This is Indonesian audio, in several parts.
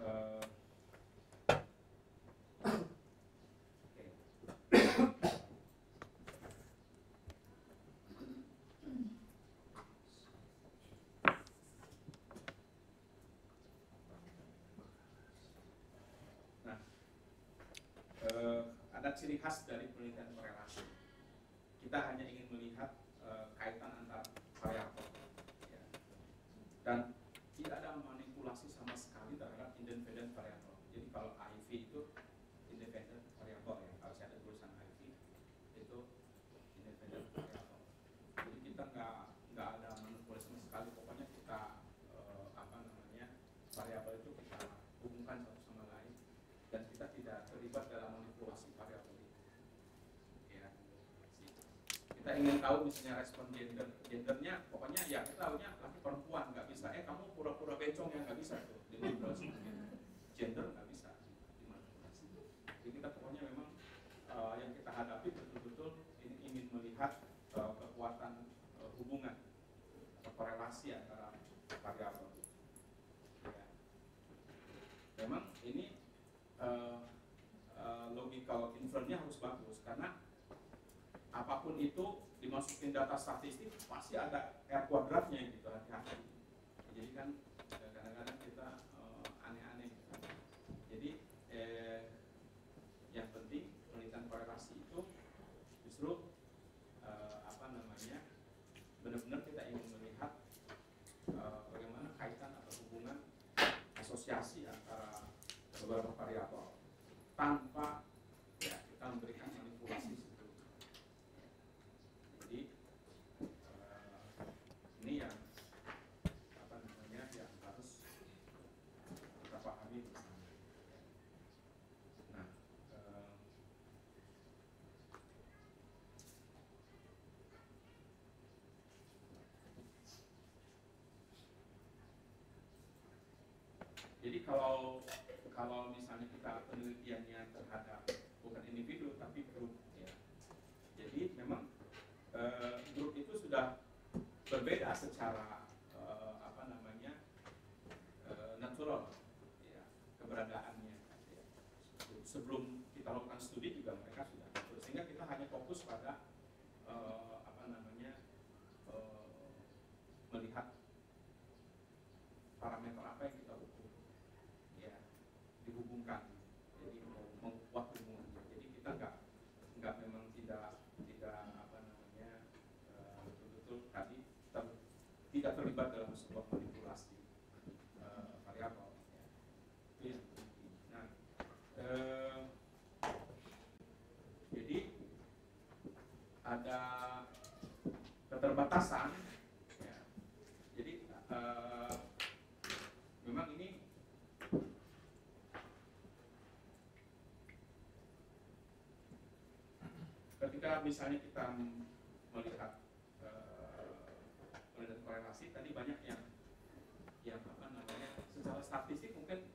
Uh, ada ciri khas dari penelitian korelasi. Kita hanya ingin melihat kaitan antar variabel, ya. Dan tidak ada manipulasi sama sekali terhadap independent variabel. Jadi kalau IV itu independent variabel, ya. Kalau saya ada tulisan IV itu independent variabel. Jadi kita nggak ada manipulasi sama sekali. Pokoknya kita variabel itu kita hubungkan satu sama lain dan kita tidak terlibat dalam manipulasi variabel itu. Ya. Kita ingin tahu misalnya respon gendernya, pokoknya ya kita tahunya laki perempuan, nggak bisa kamu pura-pura bencong, ya nggak bisa tuh dimanipulasi. Gender nggak bisa dimanipulasi. Jadi kita pokoknya memang yang kita hadapi betul-betul ini ingin melihat kekuatan hubungan atau korelasi antara variabel. Memang ini logical inference-nya harus bagus, karena apapun itu dimasukin data statistik pasti ada R kuadratnya gitu, hati-hati. Jadi kan kadang-kadang kita aneh-aneh gitu. Jadi yang penting penelitian korelasi itu justru benar-benar kita ingin melihat bagaimana kaitan atau hubungan asosiasi antara beberapa variabel tanpa ya kita memberikan manipulasi sebelumnya. Jadi ini yang yang harus kita pahami bersama. Nah, jadi kalau misalnya kita penelitiannya terhadap bukan individu tapi grup, ya. Jadi memang grup itu sudah berbeda secara natural, ya, keberadaannya. Ya. Sebelum kita lakukan studi juga mereka sudah, sehingga kita hanya fokus pada melihat parameter apa yang kita ukur, ya, dihubungkan, jadi membuat hubungannya. Jadi kita nggak memang tidak betul-betul tadi tidak terlibat dalam sebuah manipulasi variabel, ya. Itu yang penting. Nah, jadi ada keterbatasan, ya. Jadi memang ini ketika misalnya kita melihat penelitian korelasi, tadi banyak yang secara statistik mungkin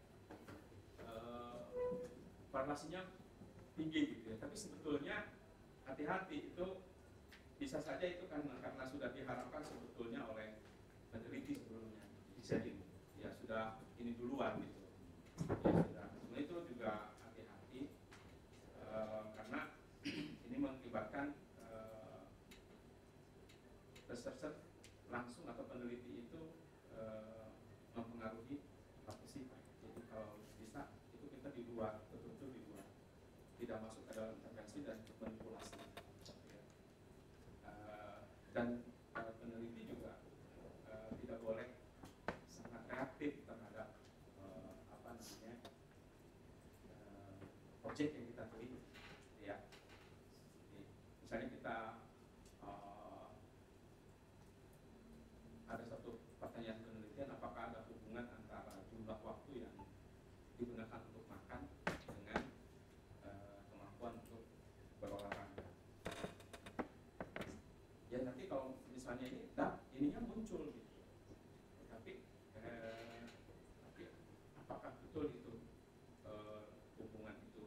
korelasinya tinggi gitu, ya. Tapi sebetulnya hati-hati, itu bisa saja itu karena sudah diharapkan sebetulnya oleh peneliti sebelumnya, ya sudah ini duluan gitu, ya sudah. Nah, itu juga hati-hati karena ini mengakibatkan researcher langsung atau peneliti itu mempengaruhi partisipan. Jadi kalau bisa itu kita di luar, betul-betul di luar, tidak masuk ke dalam intervensi dan manipulasi. Dan peneliti juga tidak boleh sangat reaktif terhadap objek yang kita teliti, ya. Misalnya kita ada satu pertanyaan penelitian, apakah ada hubungan antara jumlah waktu yang digunakan untuk makan dengan kemampuan untuk berolahraga. Ya nanti kalau misalnya ininya muncul gitu, tapi apakah betul itu hubungan itu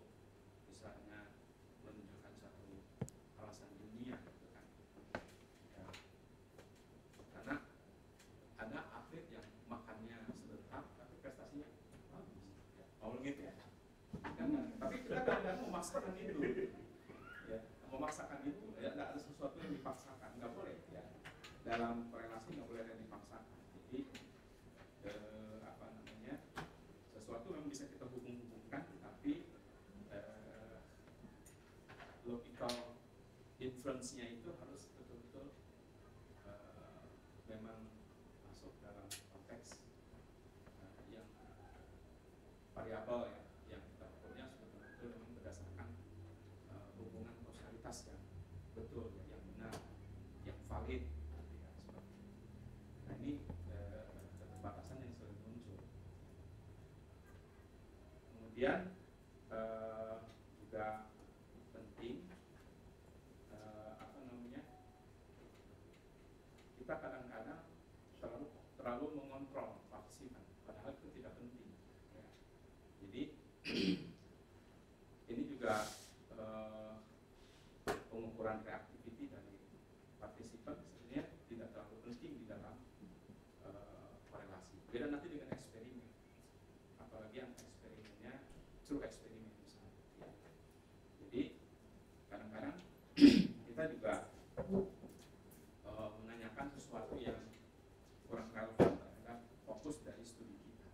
misalnya menunjukkan satu alasan ilmiah gitu kan, ya. Karena ada atlet yang makannya sebentar tapi prestasinya bagus, memaksakan itu, ya, memaksakan itu, ya, tidak ada sesuatu yang dipaksakan, nggak boleh, ya. Dalam korelasi nggak boleh ada yang dipaksakan. Jadi apa namanya, sesuatu yang bisa kita hubung-hubungkan, tapi logical inference-nya itu harus betul-betul memang masuk dalam konteks yang variabel, ya, yang kita ukurnya betul-betul memang berdasarkan hubungan kausalitas yang betul, ya, yang benar, yang valid, ya, seperti itu. Nah, ini keterbatasan yang sering muncul. Kemudian juga penting apa namanya, kita kadang-kadang terlalu mengontrol partisipan, padahal itu tidak penting, ya. Jadi ini juga pengukuran reactivity dari partisipan sebenarnya tidak terlalu penting di dalam korelasi. Beda nanti dengan eksperimen, apalagi yang eksperimennya true eksperimen misalnya, ya. Jadi kadang-kadang kita juga menanyakan sesuatu yang kurang relevan terhadap fokus dari studi kita.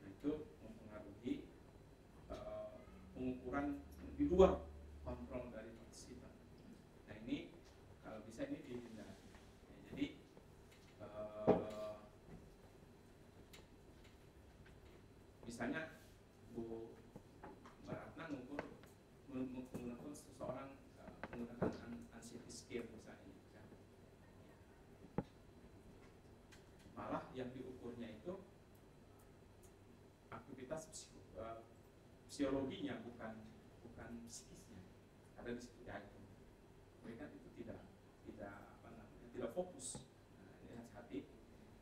Nah, itu mempengaruhi pengukuran di luar kontrol dari partisipan. Nah, ini kalau bisa ini dihindari. Ya, jadi misalnya Bu Ratna menggunakan seseorang menggunakan anxiety scale misalnya, kan? Malah yang diukurnya itu aktivitas psikologinya, bukan psikisnya. Ada di situ, ya, itu. Mereka itu tidak apa namanya, tidak fokus. Nah, ini hati-hati.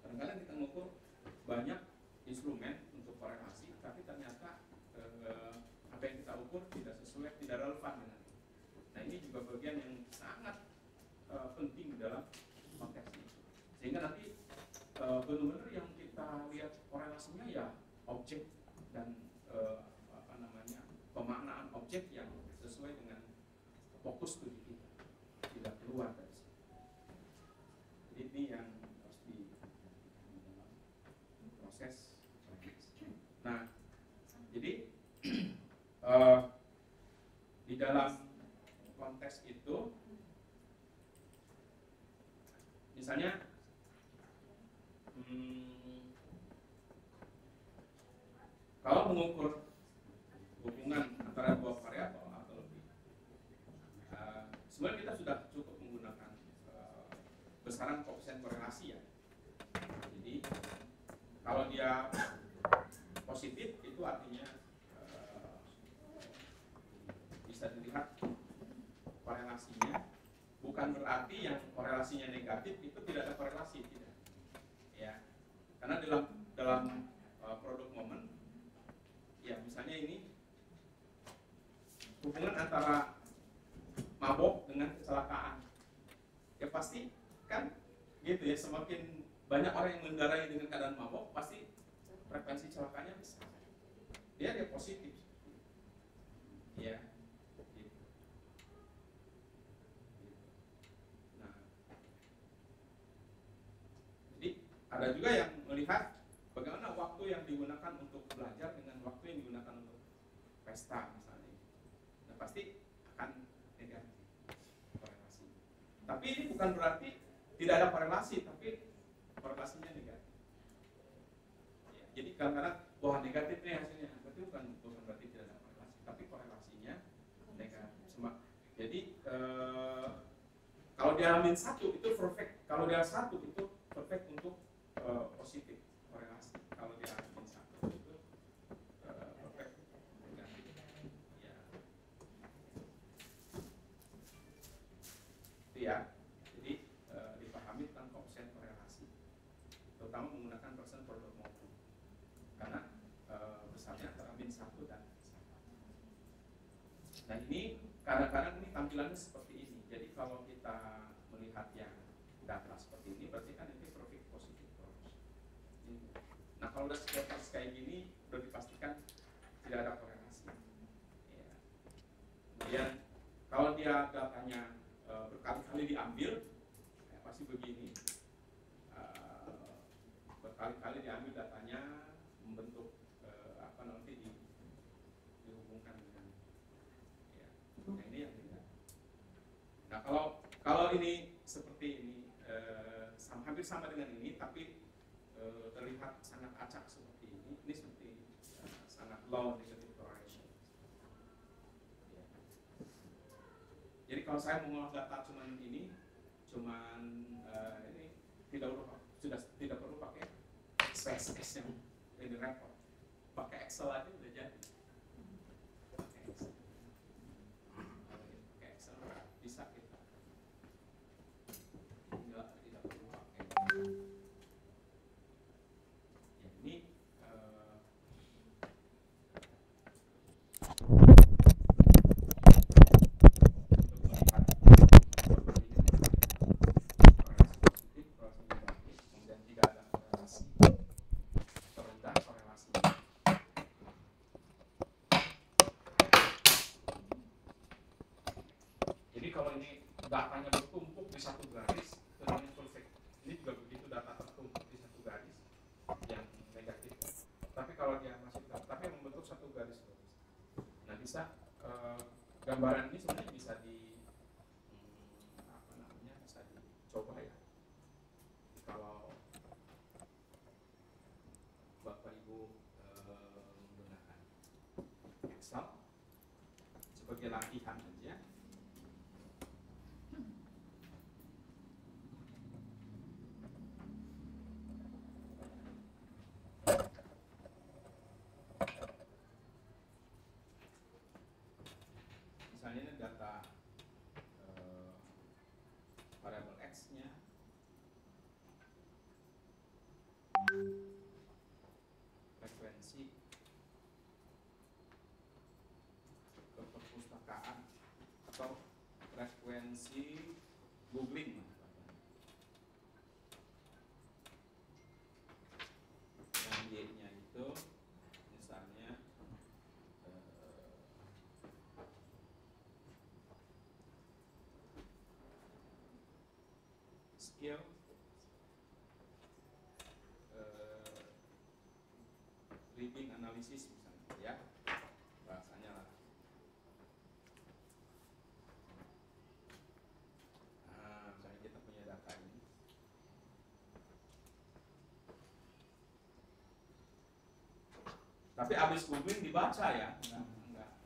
Kadang-kadang kita mengukur banyak instrumen untuk korelasi, tapi ternyata apa yang kita ukur tidak sesuai, tidak relevan dengan itu. Nah, ini juga bagian yang sangat penting dalam konteks ini. Sehingga nanti benar-benar yang kita lihat korelasinya ya objek dan apa namanya, pemaknaan objek yang sesuai dengan fokus studi kita, tidak keluar dari situ. Jadi ini yang harus di dalam proses. Nah, jadi di dalam konteks itu, misalnya kalau mengukur hubungan antara dua variabel atau lebih, sebenarnya kita sudah cukup menggunakan besaran koefisien korelasi, ya. Jadi kalau dia positif itu artinya bisa dilihat korelasinya, bukan berarti yang korelasinya negatif itu tidak ada korelasi, tidak, ya. Karena dalam produk momen, ya, misalnya ini hubungan antara mabok dengan kecelakaan, ya pasti kan gitu, ya, semakin banyak orang yang mengendarai dengan keadaan mabok, pasti frekuensi celakanya besar. Dia positif, ya. Gitu. Nah, jadi ada juga yang melihat bagaimana waktu yang digunakan untuk belajar dengan waktu yang digunakan untuk pesta misalnya. Nah, pasti akan negatif korelasi. Tapi ini bukan berarti tidak ada korelasi, tapi korelasinya negatif. Ya, jadi kadang-kadang wah negatif nih hasilnya, berarti bukan berarti tidak ada korelasi, tapi korelasinya negatif. Jadi kalau dia min satu itu perfect, kalau dia satu itu perfect untuk positif korelasi. Kalau dia min satu itu perfect negatif. Ya. Itu, ya. Jadi dipahami tentang koefisien korelasi, terutama menggunakan persen produk maupun, karena besarnya antara min 1 dan 1. Nah, ini kadang-kadang ini tampilannya seperti ini. Jadi kalau kita melihat yang data seperti ini, berarti kan ini profit positif terus. Nah, kalau udah seperti kayak gini, udah dipastikan tidak ada korelasi. Ya. Kalau dia datanya berkali-kali diambil, ya pasti begini. Berkali-kali diambil datanya, membentuk nanti dihubungkan dengan ya. Nah ini yang tidak. Nah kalau ini seperti ini hampir sama dengan ini, tapi terlihat sangat acak seperti ini seperti sangat low negative correlation. Ya. Jadi kalau saya mengolah data cuman ini sudah tidak perlu pakai SPSS yang di report, pakai Excel aja udah jadi. Pakai Excel bisa kita tidak perlu pakai. Ya, ini kalau ini datanya bertumpuk di satu garis, itu namanya perfect. Ini juga begitu, data tertumpuk di satu garis yang negatif. Tapi kalau dia masih tapi membentuk satu garis terus. Nah bisa gambaran ini sebenarnya bisa bisa dicoba ya. Kalau Bapak Ibu menggunakan Excel sebagai latihan aja. Misalnya ini data variabel X-nya, frekuensi ke perpustakaan atau frekuensi googling, yang Y-nya itu misalnya skill reading analysis misalnya ya, bahasanya lah. Nah, misalnya kita punya data ini, tapi abis googling dibaca ya,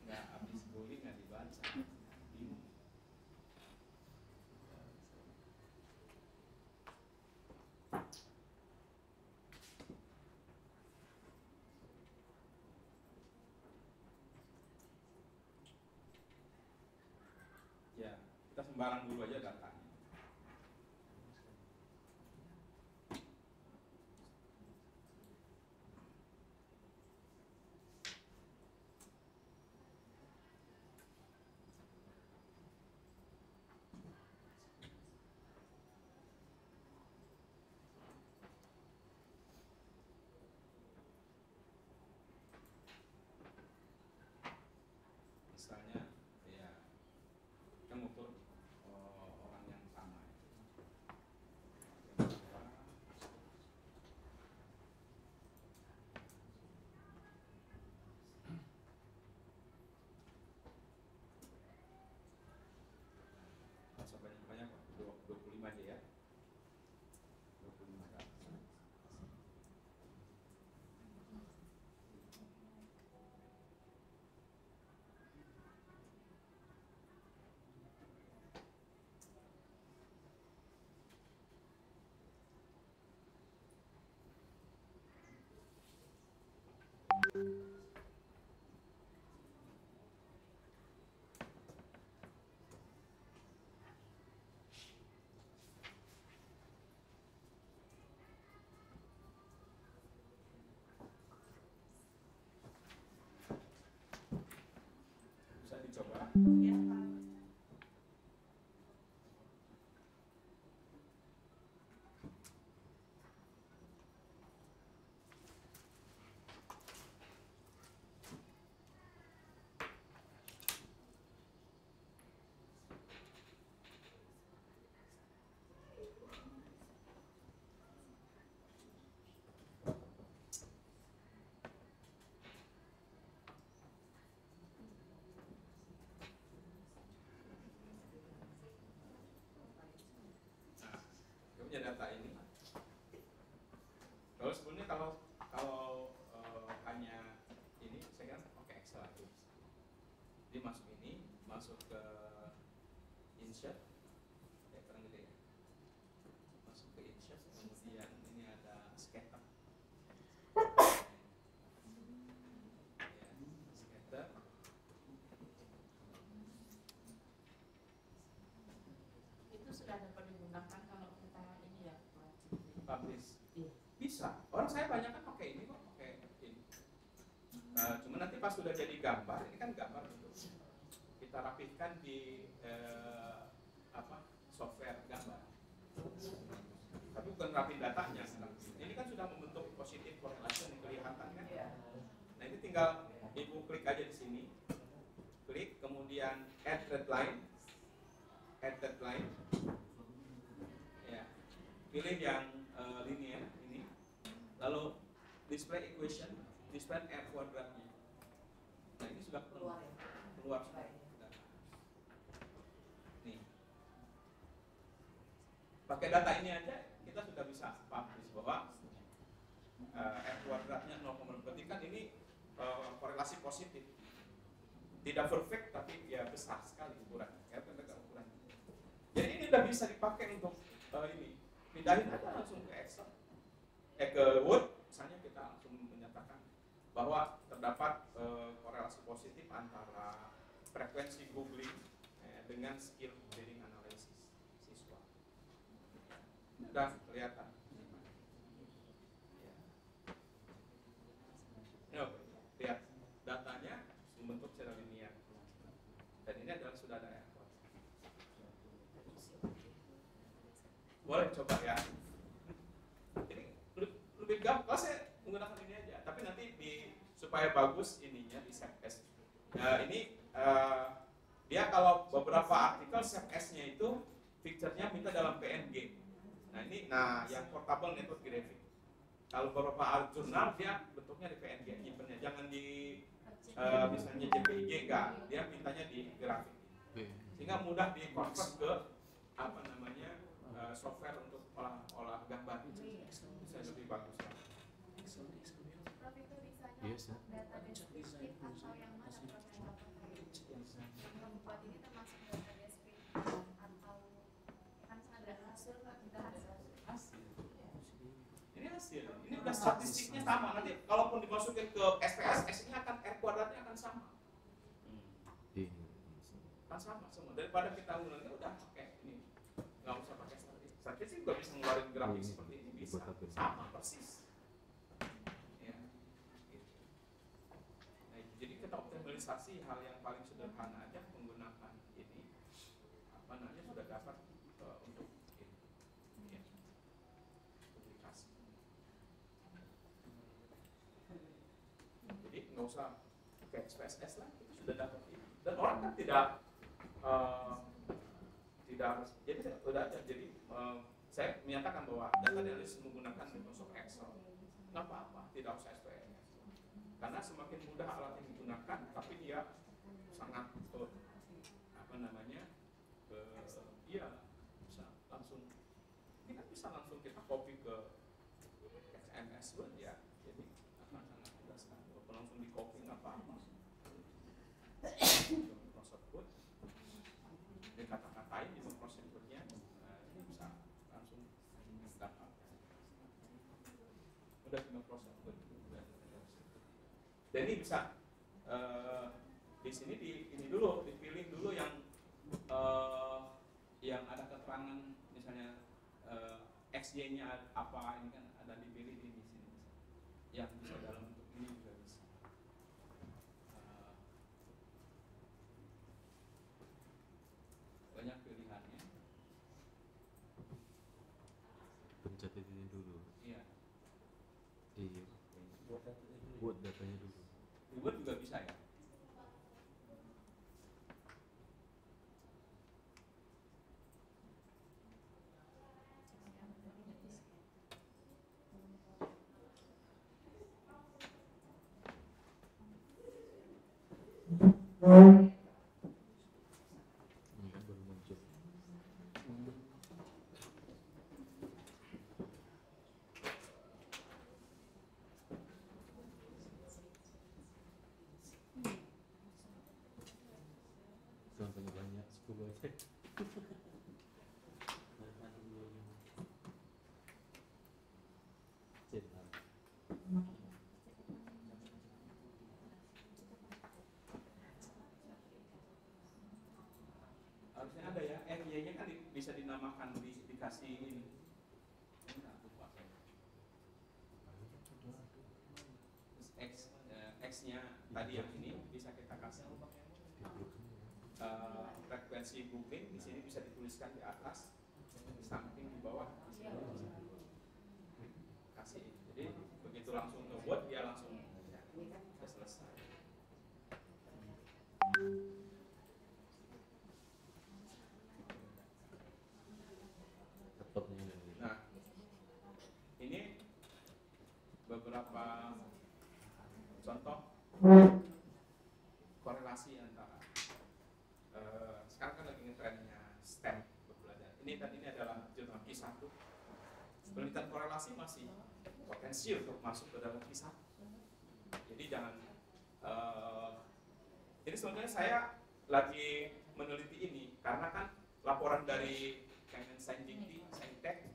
nggak abis googling nggak dibaca, bingung. Ya, kita sembarang dulu aja datanya. Misalnya ya kita ngukur orang yang sama sebanyak 25 aja ya, 25 data. Bisa dicoba. Ya, Pak. sebetulnya kalau hanya ini saya kan pakai Excel aja. Jadi masuk ini, masuk ke insert, ya kurang gitu ya. Masuk ke insert, kemudian ini ada scatter. Itu sudah dapat digunakan kalau kita ini ya, Publish. Bisa. Orang saya banyak kan pakai ini kok, pakai ini. Cuma nanti pas sudah jadi gambar, ini kan gambar gitu. Kita rapihkan di software gambar. Tapi bukan rapih datanya. Ini kan sudah membentuk positif correlation yang kelihatan kan. Nah ini tinggal ibu klik aja di sini. Klik, kemudian add red line. Ya. Pilih yang linear ini. Lalu display equation, display R kuadratnya. Nah ini sudah keluar sudah. Nih. Pakai data ini aja kita sudah bisa publish bahwa R kuadratnya 0, berarti kan ini korelasi positif. Tidak perfect tapi ya besar sekali ukurannya. Jadi ini udah bisa dipakai untuk ini. Pindahin aja langsung ke Excel. Ke Word, misalnya kita langsung menyatakan bahwa terdapat korelasi positif antara frekuensi googling dengan skill reading analysis siswa. Sudah kelihatan. Ya. Lihat datanya membentuk secara linear. Dan ini adalah sudah ada effort. Boleh coba ya. Jadi lebih gampang. Kalau saya menggunakan ini aja, tapi nanti supaya bagus ininya di save as. Ini dia kalau beberapa artikel save as-nya itu picture-nya minta dalam PNG. Nah yang portable network graphic. Kalau beberapa jurnal dia bentuknya di PNG, nyimpennya jangan di misalnya JPG, enggak, dia mintanya di grafik. Sehingga mudah di-convert ke software untuk olah gambar. Bisa lebih bagus. Prof itu bisanya data deskriptif atau yang mana Prof yang Bapak membuat ini termasuk data deskriptif atau kan ada hasil Ini hasil. Ini udah statistiknya sama. Nanti kalaupun dimasukin ke SPSS-nya akan R kuadratnya akan sama. Kan sama semua. Daripada kita ulangnya udah pakai ini. Nggak usah pakai statistik. Statistik juga bisa ngeluarin grafik seperti ini, bisa. Sama persis. Ya. Gitu. Nah, jadi kita optimalisasi hal yang paling sederhana aja menggunakan ini. Sudah dapat untuk ini. Ya. Publikasi. Jadi nggak usah pakai SPSS lah, itu sudah dapat ini. Dan orang kan tidak harus. Jadi udah ada. Jadi saya menyatakan bahwa data analis menggunakan Microsoft Excel. Nggak apa-apa, tidak usah SPSS. Karena semakin mudah alat yang digunakan, tapi dia sangat dia bisa langsung. Ini kan bisa langsung kita copy ke MS Word ya. Jadi akan sangat mudah sekali. Walaupun langsung di copy nggak apa-apa. Microsoft Word. Dia kata-katain di Microsoft Word-nya, ini bisa langsung dapat. Udah di Microsoft Word. Dan ini bisa di sini ini dulu dipilih dulu yang ada keterangan misalnya XY-nya apa, ini kan ada dipilih di sini. Yang bisa dalam bentuk ini juga bisa. Banyak pilihannya. Pencet ini dulu. Iya. Iya. Buat datanya dulu. Dibuat juga bisa ya. Baru muncul. Harusnya ada ya, Y-nya kan bisa dinamakan, dikasih ini. Terus X-nya tadi yang ini bisa kita kasih frekuensi booking, di sini bisa dituliskan di atas, di samping, di bawah, di sini kasih. Jadi begitu langsung ngebuat dia langsung ya, sudah selesai. Nah, ini beberapa contoh korelasi antara sekarang kan lagi ngetrennya STEM pembelajaran. Ini adalah jurnal Q1. Penelitian korelasi masih potensi untuk masuk ke dalam Q1. Jadi jangan ini sebenarnya saya lagi meneliti ini karena kan laporan dari Kemensaindikti, Saintek,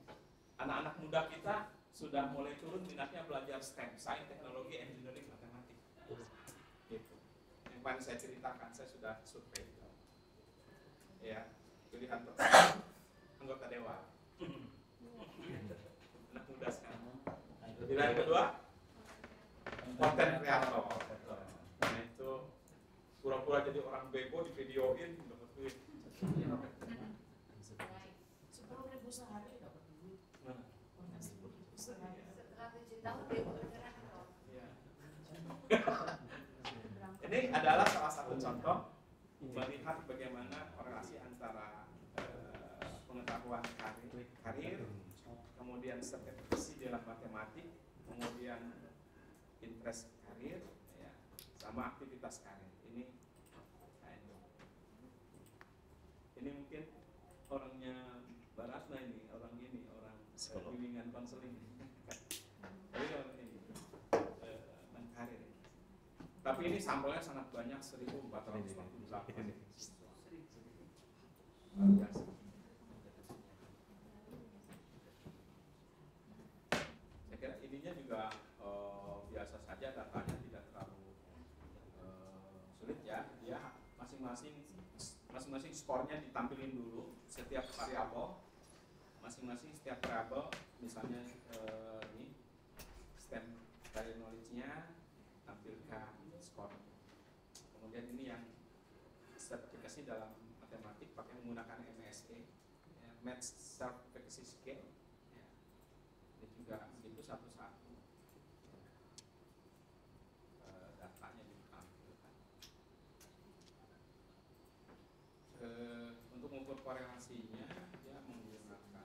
anak-anak muda kita sudah mulai turun minatnya belajar STEM, sains, teknologi, engineering, matematik. Gitu. Yang paling saya ceritakan, saya sudah survei. Ya, pilihan pertama anggota dewan, anak muda sekarang. Pilihan kedua, konten kreator. Nah itu pura-pura jadi orang bego di videoin dapat duit. 10.000 sehari dapat duit. Setelah 7 tahun dia bekerja atau Ini adalah salah satu contoh melihat bagaimana korelasi antara pengetahuan karir, kemudian sertifikasi dalam matematik, kemudian interest karir, ya, sama aktivitas karir. Ini mungkin orangnya Baratna ini, orang bimbingan konseling. Tapi orang ini tentang karir. Tapi ini sampelnya sangat banyak, 1448. Luar biasa. Saya kira ininya juga biasa saja, datanya tidak terlalu sulit ya. Dia masing-masing skornya ditampilin dulu setiap variabel. Masing-masing setiap variabel, misalnya ini STEM career knowledge-nya tampilkan skor. Kemudian ini yang sertifikasi dalam matematik pakai menggunakan MSE, ya, Math Certification Scale. Ya. Ini juga itu satu-satu datanya ditampilkan. Untuk mengukur korelasinya dia menggunakan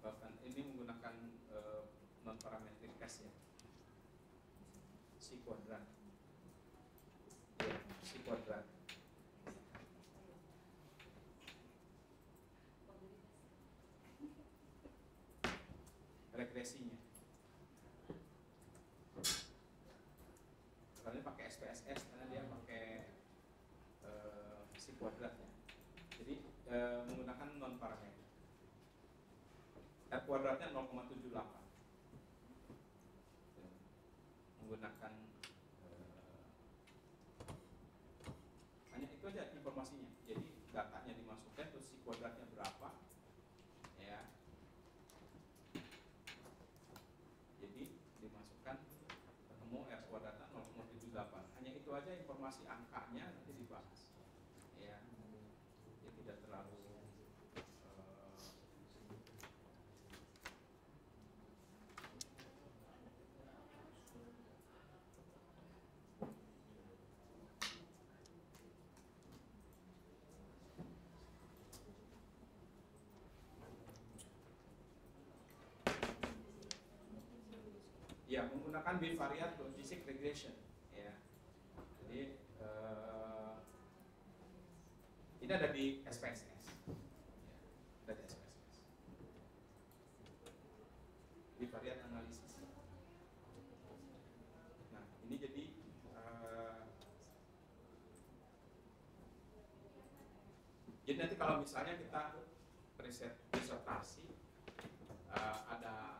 bahkan ini menggunakan non parametric test ya, si kuadrat ya, si kuadrat regresinya karena pakai SPSS karena dia pakai si kuadrat ya. Jadi menggunakan non parametric. R kuadratnya 0,78 menggunakan hanya itu aja informasinya. Jadi datanya dimasukkan terus si kuadratnya berapa ya. Jadi dimasukkan ketemu R kuadratnya 0,78. Hanya itu aja informasi, angkanya nanti dibahas ya. Jadi tidak terlalu ya, menggunakan bivariate logistic regression ya. Jadi ini ada di SPSS ya, ada di SPSS bivariate analisis. Nah ini jadi nanti kalau misalnya kita disertasi, ada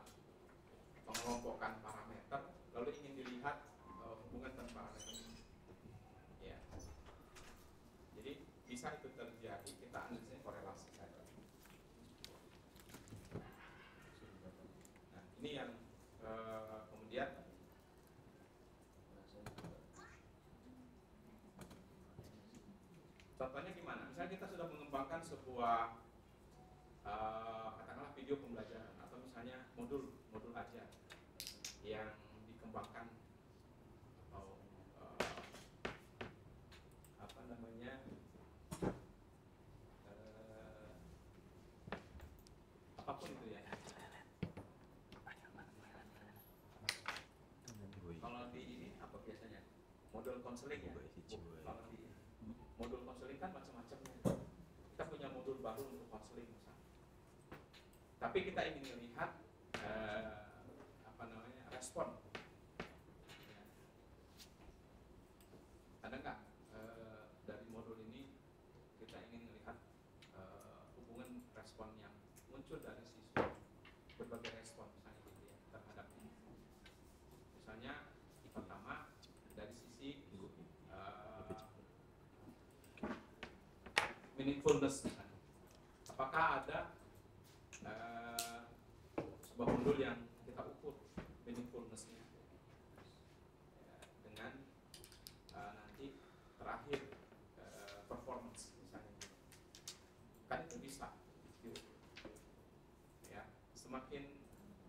pengelompokan parameter, lalu ingin dilihat hubungan dan parameter ini. Ya. Jadi bisa itu terjadi, kita analisisnya korelasi saja. Nah, ini yang kemudian contohnya gimana? Misalnya kita sudah mengembangkan sebuah katakanlah video pembelajaran atau misalnya modul ajar yang dikembangkan atau apa namanya apapun itu ya. Kalau di ini apa biasanya? Modul konseling ya. Kalau di modul konseling kan macam-macamnya. Kita punya modul baru untuk konseling misalnya. Tapi kita ingin melihat apa namanya respon. Ya. Ada nggak dari modul ini kita ingin melihat hubungan respon yang muncul dari siswa, berbagai respon misalnya gitu ya terhadap ini. Misalnya yang pertama dari sisi meaningfulness misalnya. Apakah ada sebuah modul yang kita ukur meaningfulness-nya ya, dengan nanti terakhir performance misalnya gitu. Kan itu bisa diukur ya, semakin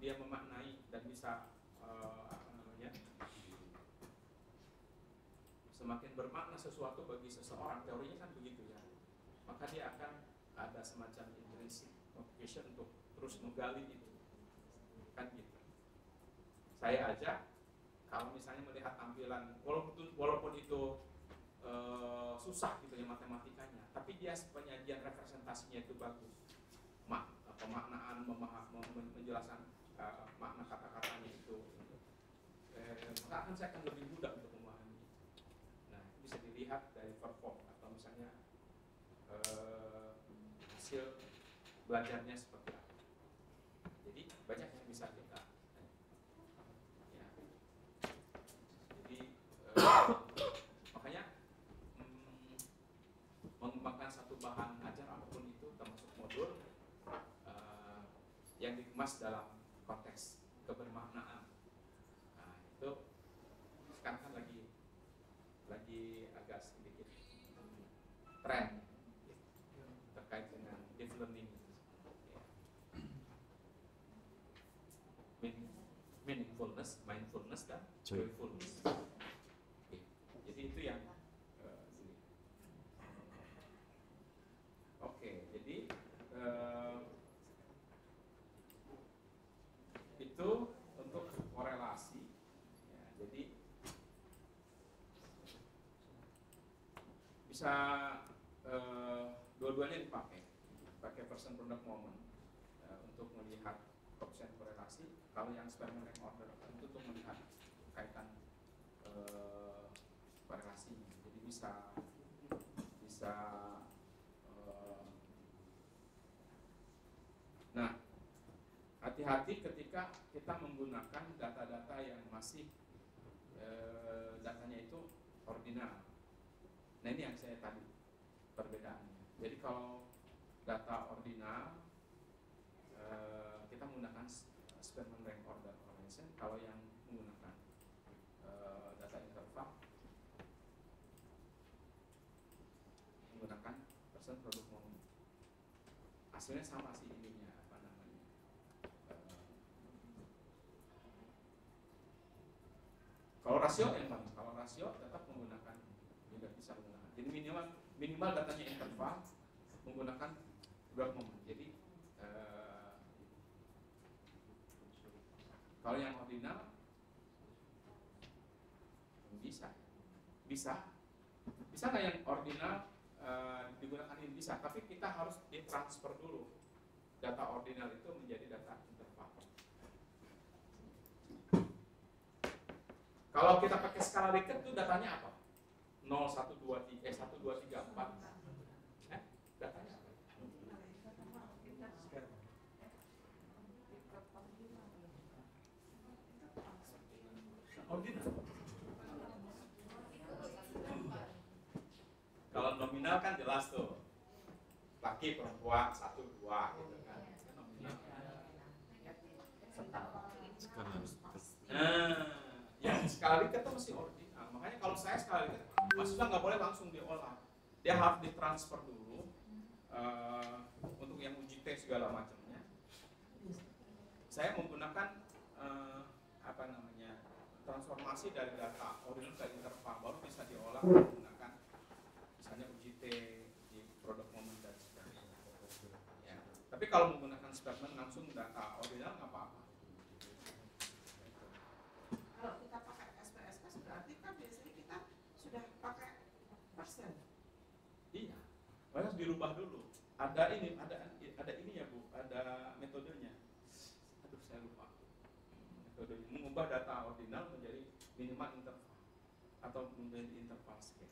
dia memaknai dan bisa apa namanya semakin bermakna sesuatu bagi seseorang, teorinya kan begitu ya, maka dia akan ada semacam intrinsic motivation untuk terus menggali itu, kan gitu. Saya aja kalau misalnya melihat tampilan, walaupun itu susah gitu ya matematikanya, tapi dia penyajian representasinya itu bagus, pemaknaan, menjelaskan makna kata-katanya itu, maka saya akan lebih mudah untuk memahami. Nah, bisa dilihat dari perform atau misalnya hasil belajarnya seperti apa. Jadi banyak yang bisa kita ya. Jadi makanya mengembangkan satu bahan ajar apapun itu termasuk modul yang dikemas dalam konteks kebermaknaan. Nah, itu sekarang kan lagi agak sedikit tren terkait dengan deep learning, meaningfulness, mindfulness dan joyfulness. Oke. Jadi itu yang ini. Oke, jadi itu untuk korelasi. Ya, jadi bisa dua-duanya dipakai person product moment untuk melihat koefisien korelasi. Kalau yang Spearman rank order itu untuk melihat kaitan korelasi. Jadi bisa nah, hati-hati ketika kita menggunakan data-data yang masih datanya itu ordinal. Nah, ini yang saya tadi perbedaannya. Jadi kalau data ordinal kita menggunakan Spearman rank order correlation. Kalau yang menggunakan data interval menggunakan person product moment. Hasilnya sama sih ininya, apa namanya, kalau rasio yang mana? Kalau rasio tetap menggunakan, juga bisa menggunakan. Jadi minimal datanya interval menggunakan product moment. Jadi kalau yang ordinal bisa nggak yang ordinal digunakan ini? Bisa, tapi kita harus ditransfer dulu data ordinal itu menjadi data interval. Kalau kita pakai skala Likert itu datanya apa? 0, 1, 2, 3, 1, 2, 3, 4. Datanya apa? laki-laki, perempuan 1, 2 gitu kan. Yang skala Likert itu mesti ordinal. Makanya kalau saya skala Likert, maksudnya nggak boleh langsung diolah. Dia harus ditransfer dulu untuk yang uji T segala macamnya. Saya menggunakan transformasi dari data ordinal ke interval, baru bisa diolah menggunakan misalnya uji T di produk moment dan sebagainya. Ya. Tapi kalau menggunakan statement langsung data ordinal nggak apa-apa. Kalau kita pakai SPSS berarti kan biasanya kita sudah pakai persen. Iya, harus dirubah dulu. Ada ini ya Bu, ada metodenya. Aduh saya lupa. Metodenya mengubah data ordinal menjadi minimal interval atau menjadi interval scale.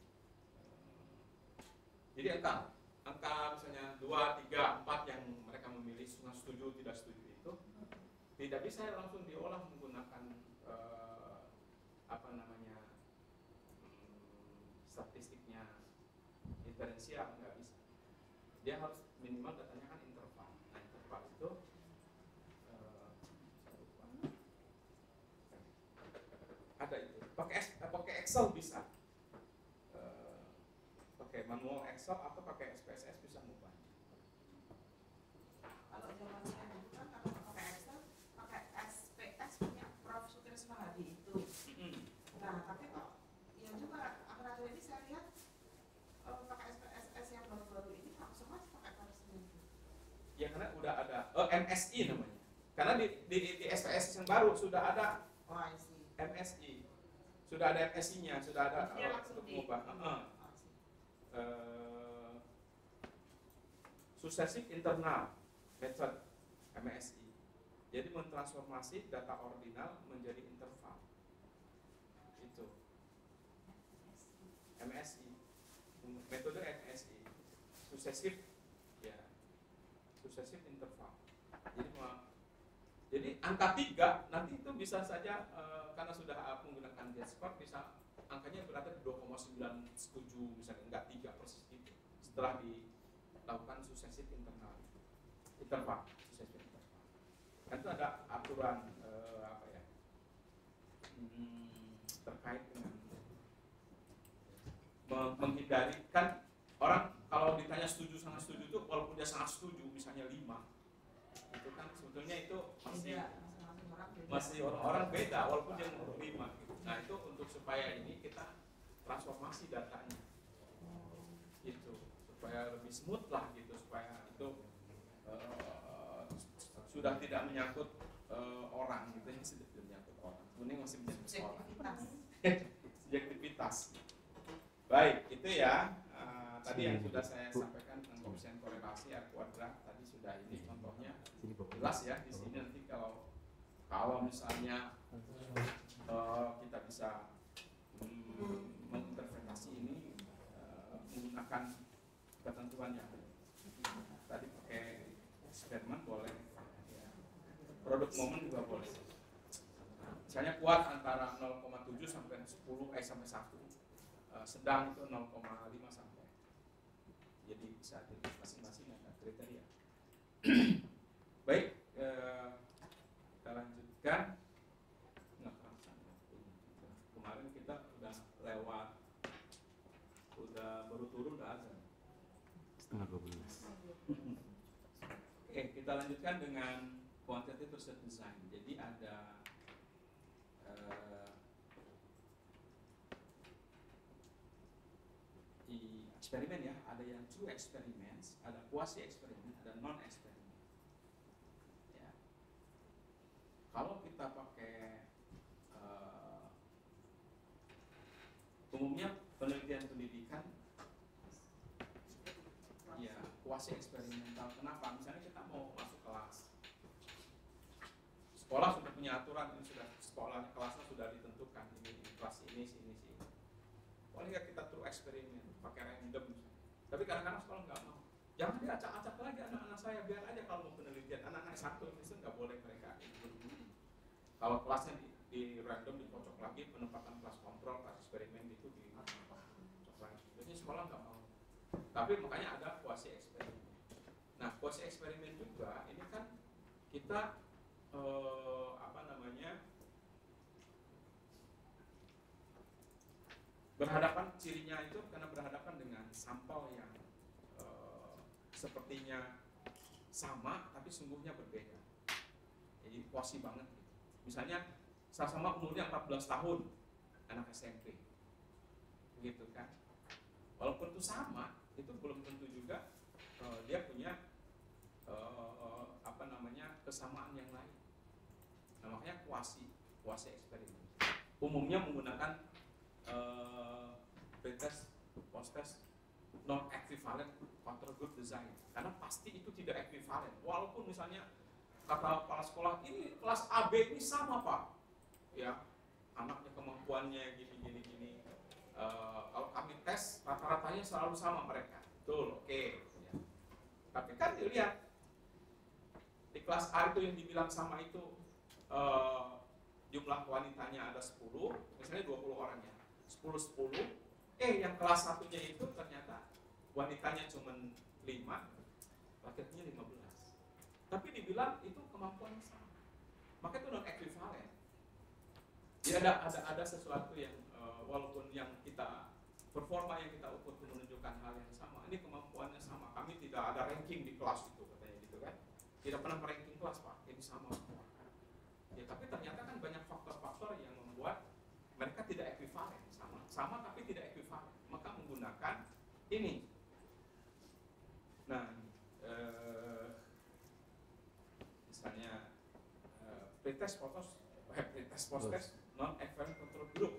Jadi angka misalnya 2, 3, 4 yang mereka memilih setuju tidak setuju itu tidak bisa langsung diolah menggunakan statistiknya inferensial, nggak bisa. Dia harus minimal datanya kan interval. Nah interval itu ada itu. Pakai Excel bisa. Pakai manual Excel atau pakai SPSS bisa ngubah. Kalau zaman saya dulu kan kalau pakai Excel, pakai SPS punya Prof. Sutrisno Hadi itu. Nah, tapi kok yang juga akhir-akhir ini saya lihat pakai SPSS yang baru-baru ini langsung mas pakai Parsing. Ya karena udah ada MSI namanya. Karena di SPSS yang baru sudah ada MSI. Sudah ada MSI-nya, sudah ada untuk mengubah. Successive internal method MSI. Jadi mentransformasi data ordinal menjadi interval. Itu MSI. Metode MSI. Successive successive interval. Jadi angka 3 nanti itu bisa saja karena sudah menggunakan Z-score bisa angkanya berada di 2,97 misalnya, enggak 3 persis itu setelah dilakukan successive interval. Successive interval. Kan itu ada aturan terkait dengan menghindari, kan orang kalau ditanya setuju sangat setuju itu walaupun dia sangat setuju misalnya 5 itu kan sebetulnya itu masih orang-orang beda walaupun dia nomor 5 gitu. Nah itu untuk supaya ini kita transformasi datanya gitu supaya lebih smooth lah gitu, supaya itu sudah tidak menyangkut orang gitu, yang sudah tidak menyangkut orang, ini masih menyangkut orang. Subjektivitas. Baik, itu ya tadi yang sudah saya sampaikan tentang koefisien korelasi R kuadrat tadi sudah ini contohnya jelas ya di sini. Nanti kalau misalnya kita bisa menginterpretasi ini menggunakan ketentuan yang tadi pakai eksperimen boleh ya. Produk momen juga boleh. Misalnya kuat antara 0,7 sampai 10 sampai 1, sedang itu 0,5 sampai. Jadi bisa di masing-masing ada kriteria. Baik, kita lanjutkan. Nggak kerasa. Kemarin kita udah lewat, baru turun udah azan. Setengah 12. Oke, kita lanjutkan dengan quantitative research design. Jadi ada di eksperimen ya, ada yang true experiments, ada quasi eksperimen, ada non eksperimen. Ya. Kalau kita pakai umumnya penelitian pendidikan ya kuasi eksperimental. Kenapa? Misalnya kita mau masuk kelas, sekolah sudah punya aturan, ini sudah sekolahnya kelasnya sudah ditentukan, ini kelas ini sini. Boleh nggak kita true eksperimen pakai random? Tapi kadang-kadang sekolah nggak mau. Jangan diacak-acak lagi anak-anak saya, biar aja kalau mau penelitian anak-anak satu itu nggak boleh mereka. Kalau kelasnya di random dikocok lagi, penempatan kelas kontrol, kelas eksperimen itu dikocok lagi. Jadi sekolah nggak mau. Tapi makanya ada kuasi eksperimen. kuasi eksperimen juga ini kan kita berhadapan, cirinya itu karena berhadapan dengan sampel yang sepertinya sama tapi sungguhnya berbeda. Jadi kuasi banget gitu. Misalnya sama-sama umurnya 14 tahun, anak SMP, gitu kan. Walaupun itu sama, itu belum tentu juga dia punya kesamaan yang lain. Nah, makanya kuasi eksperimen umumnya menggunakan pretest, post-test, non-equivalent control group design, karena pasti itu tidak equivalent. Walaupun misalnya kata kepala sekolah ini kelas AB ini sama Pak, ya anaknya kemampuannya gini. Kalau kami tes rata-ratanya selalu sama mereka, betul, oke. Ya. Tapi kan dilihat di kelas A itu yang dibilang sama itu jumlah wanitanya ada 10, misalnya 20 orang ya, 10. Yang kelas satunya itu ternyata wanitanya cuma 5, laki-lakinya 15. Tapi dibilang itu kemampuannya sama. Maka itu non equivalent. Jadi ada sesuatu yang walaupun yang kita performa yang kita ukur menunjukkan hal yang sama, ini kemampuannya sama. Kami tidak ada ranking di kelas itu katanya gitu kan. Tidak pernah meranking kelas Pak, ini sama semua. Ya tapi ternyata kan banyak faktor-faktor yang membuat mereka tidak equivalent, sama tapi tidak equivalent. Maka menggunakan ini. Nah, misalnya pretest post-test non-equivalent control group.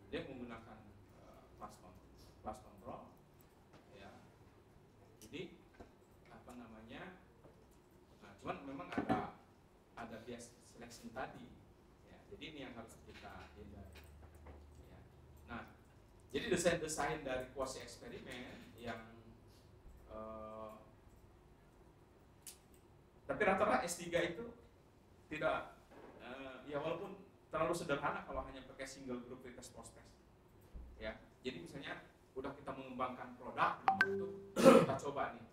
Dia menggunakan class control, ya. Jadi cuman memang ada bias selection tadi, ya. Jadi ini yang harus kita hindari. Ya. Nah, jadi desain dari kuasi eksperimen yang tapi rata-rata S3 itu tidak, ya walaupun terlalu sederhana kalau hanya pakai single group pretest post-test. Ya, jadi misalnya udah kita mengembangkan produk itu kita coba nih.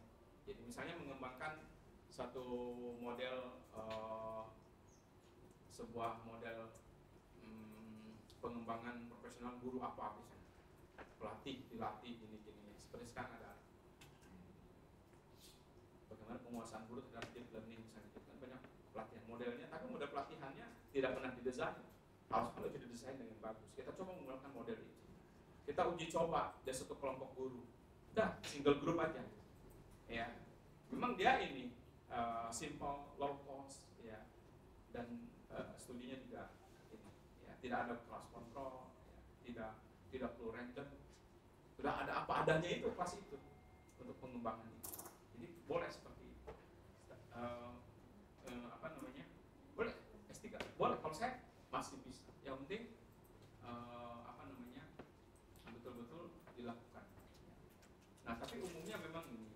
Jadi misalnya mengembangkan satu model sebuah model pengembangan profesional guru apa misalnya, dilatih gini. Seperti sekarang ada bagaimana penguasaan guru terhadap deep learning misalnya, itu kan banyak pelatihan modelnya, tapi model pelatihannya tidak pernah didesain. Harus kalau jadi desain dengan bagus. Kita coba menggunakan model itu. Kita uji coba dari satu kelompok guru. Udah single group aja. Ya. Memang dia ini simple, low cost, ya. Dan studinya juga ini, ya. Tidak ada class control, ya. Tidak perlu random. Sudah ada apa adanya itu kelas itu untuk pengembangan itu. Jadi boleh seperti itu. Boleh S3. Boleh kalau saya masih bisa. Yang penting betul-betul dilakukan. Nah, tapi umumnya memang ini.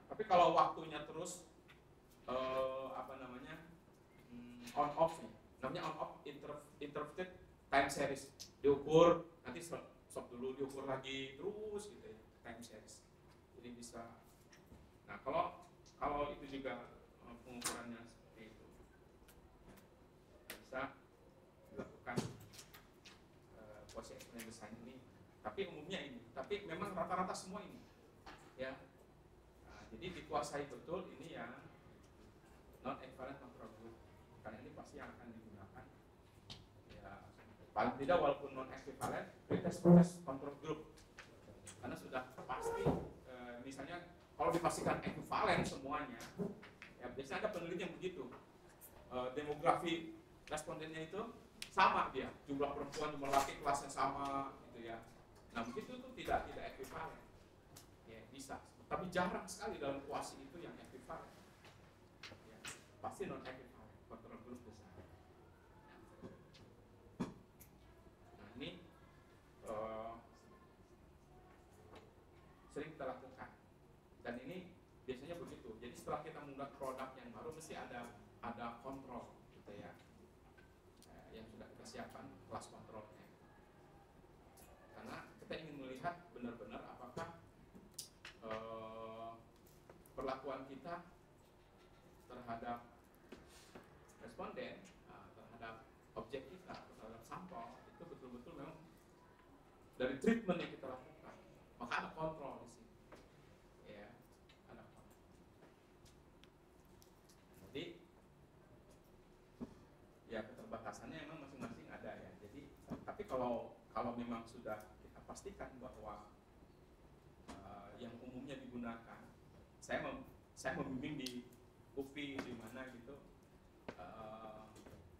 Tapi kalau waktunya terus on off nih, namanya on off interrupted time series, diukur nanti stop dulu, diukur lagi terus gitu ya, time series. Jadi bisa. Nah, kalau itu juga pengukurannya seperti itu bisa dilakukan kuasi eksperimen desain ini. Tapi umumnya ini, tapi memang rata-rata semua ini, ya. Nah, jadi dikuasai betul ini yang non equivalent control group, karena ini pasti yang akan digunakan. Ya, paling tidak walaupun non equivalent, pretest control group, karena sudah pasti. Misalnya kalau dipastikan equivalent semuanya, ya biasanya ada penelitian begitu. Demografi respondennya itu sama dia, jumlah perempuan, jumlah laki kelasnya sama, gitu ya. Nah begitu itu tidak equivalent, ya bisa. Tapi jarang sekali dalam kuasi itu yang equivalent. Ya, pasti non equivalent, control group besar. Nah ini sering kita lakukan. Dan ini biasanya begitu. Jadi setelah kita membuat produk yang baru, mesti ada kontrol, gitu ya, yang sudah kita siapkan kelas kontrolnya. Karena kita ingin melihat benar-benar apakah perlakuan kita terhadap responden, terhadap objek kita, terhadap sampel itu betul-betul memang dari treatment yang kita lakukan, maka ada kontrol di sini, ya, ada kontrol. Jadi ya keterbatasannya memang masing-masing ada ya. Jadi tapi kalau memang sudah kita pastikan bahwa yang umumnya digunakan, saya membimbing di UPI di mana gitu,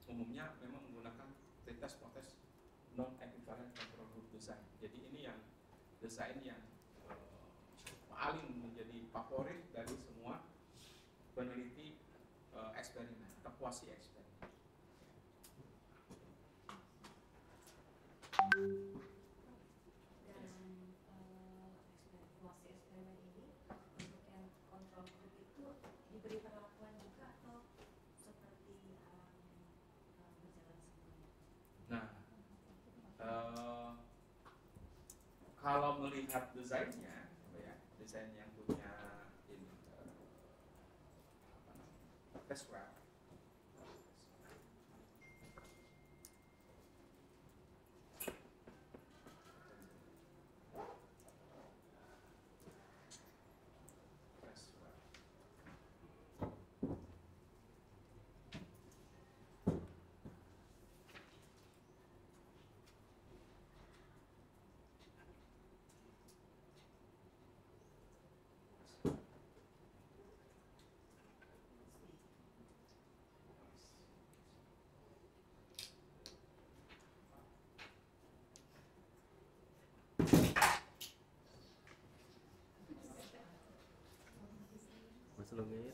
umumnya memang menggunakan pretest protest non equivalent control group design. Jadi ini yang desain yang paling menjadi favorit dari semua peneliti eksperimen atau kuasi eksperimen. Dan kuasi eksperimen ini untuk yang kontrol grup itu diberi perlakuan juga atau seperti alam berjalan semuanya? Nah, kalau melihat desainnya, ya, desain yang punya ini apa namanya, test web. Mas Longit.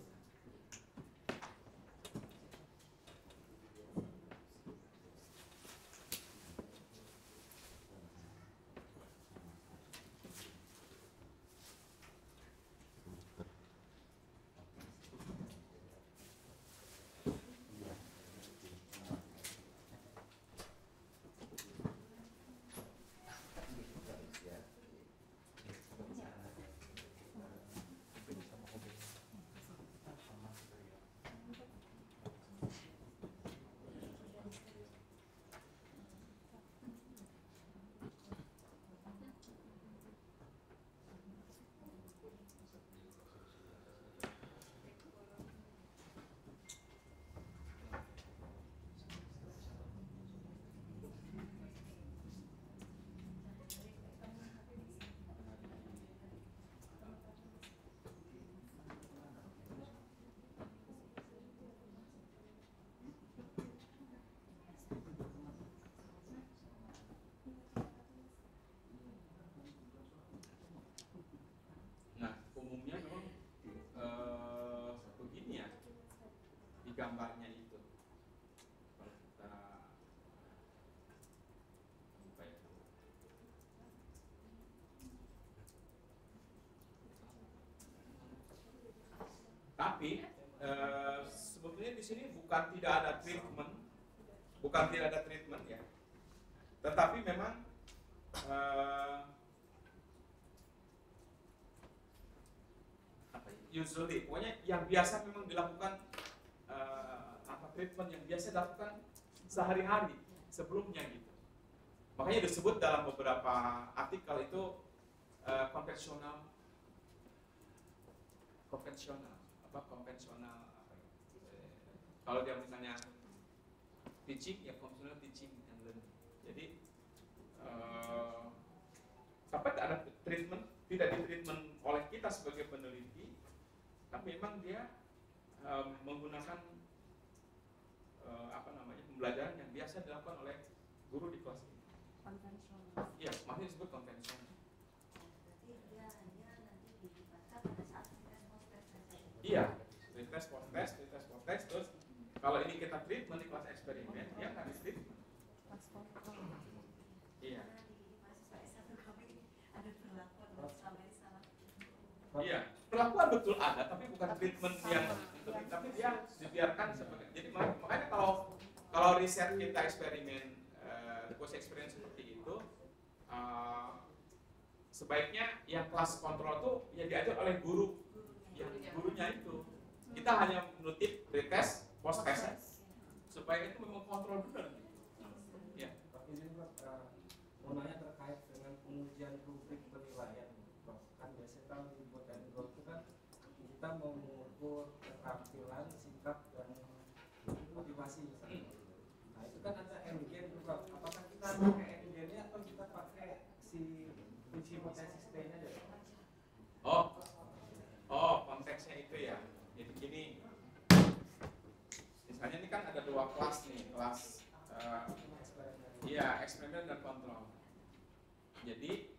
Umumnya memang begini ya di gambarnya itu. Kalau kita buka itu, tapi sebetulnya di sini bukan tidak ada treatment, ya, tetapi memang usually, pokoknya yang biasa memang dilakukan treatment yang biasa dilakukan sehari-hari sebelumnya gitu. Makanya disebut dalam beberapa artikel itu konvensional apa ya? Kalau dia misalnya teaching, ya konvensional teaching and learning. Jadi tapi ada treatment, tidak ditreatment oleh kita sebagai peneliti, tapi memang dia menggunakan pembelajaran yang biasa dilakukan oleh guru di kelas ini. Konvensional. Iya, makanya disebut konvensional. Berarti dia hanya nanti dibaca pada saat retest post test saja. Iya, retest post test, terus kalau ini kita treatment di kelas eksperimen, dia nggak di treatment. Iya. Karena di mahasiswa S1 kami ada perlakuan selama ini salah. Iya, perlakuan betul ada, tapi bukan treatment yang tapi dia dibiarkan sebagai. Jadi makanya kalau riset kita eksperimen, post eksperimen seperti itu, sebaiknya yang kelas kontrol tuh ya diajar oleh guru, yang gurunya itu. Kita hanya menutip pretest, post test supaya itu memang kontrol benar. Ya. Tapi ini mau nanya terkait dengan pengujian rubrik penilaian. Kan biasanya kalau di Botan Growth itu kan kita mau mengukur keterampilan, sikap dan motivasi misalnya. Nah itu kan ada endgame juga. Apakah kita pakai endgame-nya atau kita pakai si kunci potensi state-nya aja? Oh, konteksnya itu ya. Jadi gini, misalnya ini kan ada dua kelas nih, kelas eksperimen dan kontrol. Jadi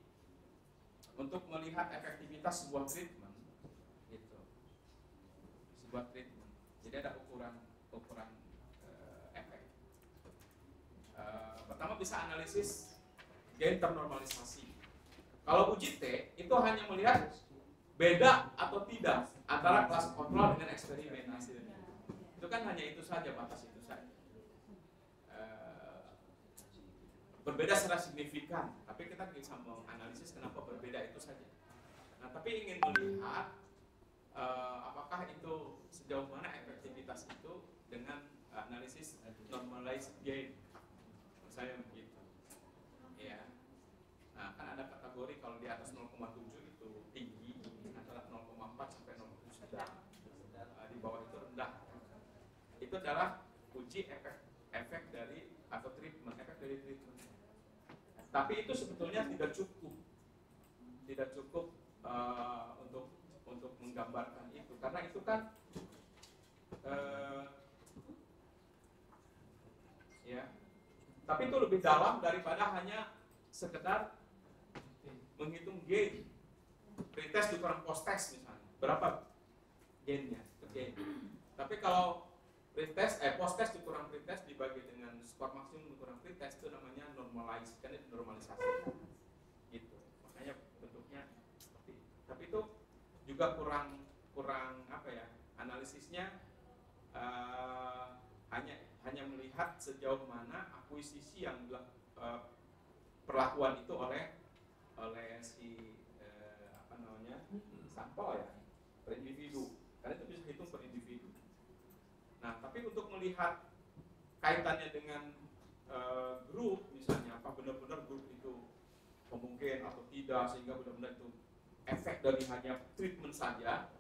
untuk melihat efektivitas sebuah treatment, gitu, sebuah treatment. Jadi ada ukuran efek. Pertama bisa analisis gain ternormalisasi. Kalau uji T itu hanya melihat beda atau tidak antara kelas kontrol dengan eksperimen hasilnya. Itu kan hanya itu saja, batas itu saja. Berbeda secara signifikan, tapi kita bisa menganalisis kenapa berbeda itu saja. Nah, tapi ingin melihat apakah itu sejauh mana efektivitas itu dengan analisis normalized gain, misalnya begitu. Ya. Nah, kan ada kategori kalau di atas 0,7 itu tinggi, antara 0,4 sampai 0,7 sedang, di bawah itu rendah. Itu adalah uji efek dari atau treatment, efek dari treatment. Tapi itu sebetulnya tidak cukup untuk menggambarkan itu, karena itu kan ya. Tapi itu lebih dalam daripada hanya sekedar menghitung gain. Pretest dikurang post test misalnya, berapa gainnya? Tapi kalau post test dikurang pretest dibagi dengan skor maksimum dikurang pretest, itu namanya normalize, kan itu normalisasi. Gitu. Makanya bentuknya seperti itu. Tapi itu juga kurang apa ya? Analisisnya hanya melihat sejauh mana akuisisi yang perlakuan itu oleh si sampel ya, per individu. Karena itu bisa hitung per individu. Nah, tapi untuk melihat kaitannya dengan grup, misalnya apa benar-benar grup itu memungkin atau tidak, sehingga benar-benar itu efek dari hanya treatment saja,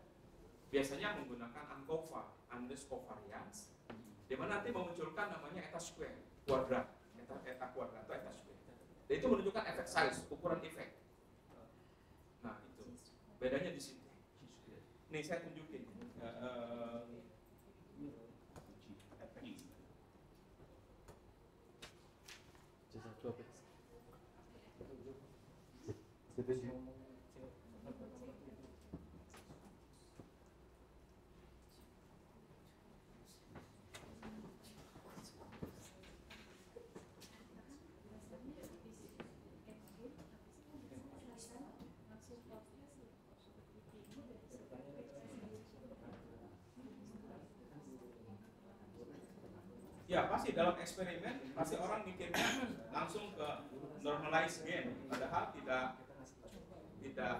biasanya menggunakan ANCOVA, Andes covariance, di mana nanti memunculkan namanya eta square, kuadrat, eta kuadrat atau eta square. Dan itu menunjukkan efek size, ukuran efek. Nah, itu bedanya di situ. Nih saya tunjukin. Ya pasti dalam eksperimen pasti orang mikirnya langsung ke normalized gain, padahal tidak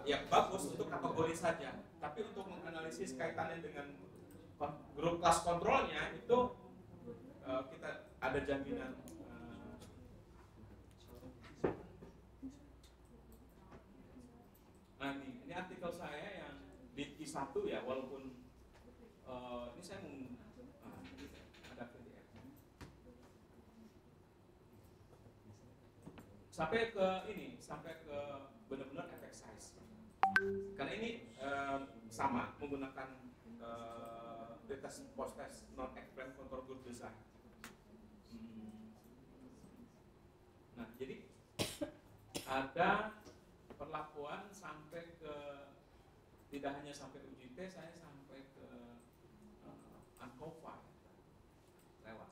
ya bagus untuk kategori saja, tapi untuk menganalisis kaitannya dengan grup kelas kontrolnya itu kita ada jaminan. Nah ini artikel saya yang di Q1 ya, walaupun ini saya ada PDF. Sampai ke benar-benar efek size. Karena ini sama menggunakan pretest post test non explained control group design. Nah, jadi ada perlakuan sampai ke tidak hanya sampai uji T, saya sampai ke ANCOVA lewat.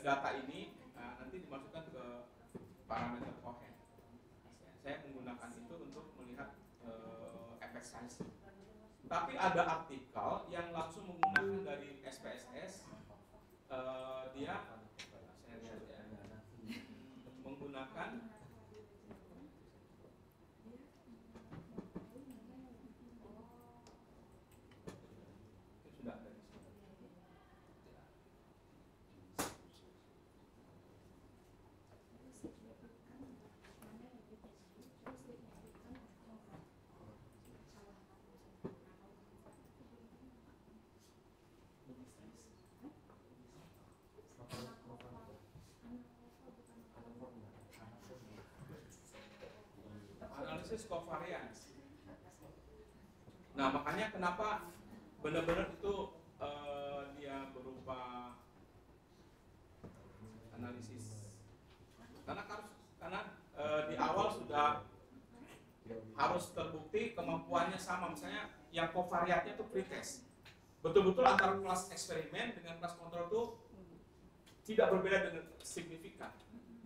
data ini nanti dimasukkan ke parameter Cohen. Saya menggunakan itu untuk melihat efek size. Tapi ada artikel yang langsung menggunakan dari SPSS, dia saya lihat ya, menggunakan sudah ada di sini. Analisis covariance. Nah, makanya kenapa benar-benar itu dia berupa analisis. Karena di awal sudah harus terbukti kemampuannya sama. Misalnya yang covariatnya itu pretest. Betul-betul antara kelas eksperimen dengan kelas kontrol itu tidak berbeda dengan signifikan.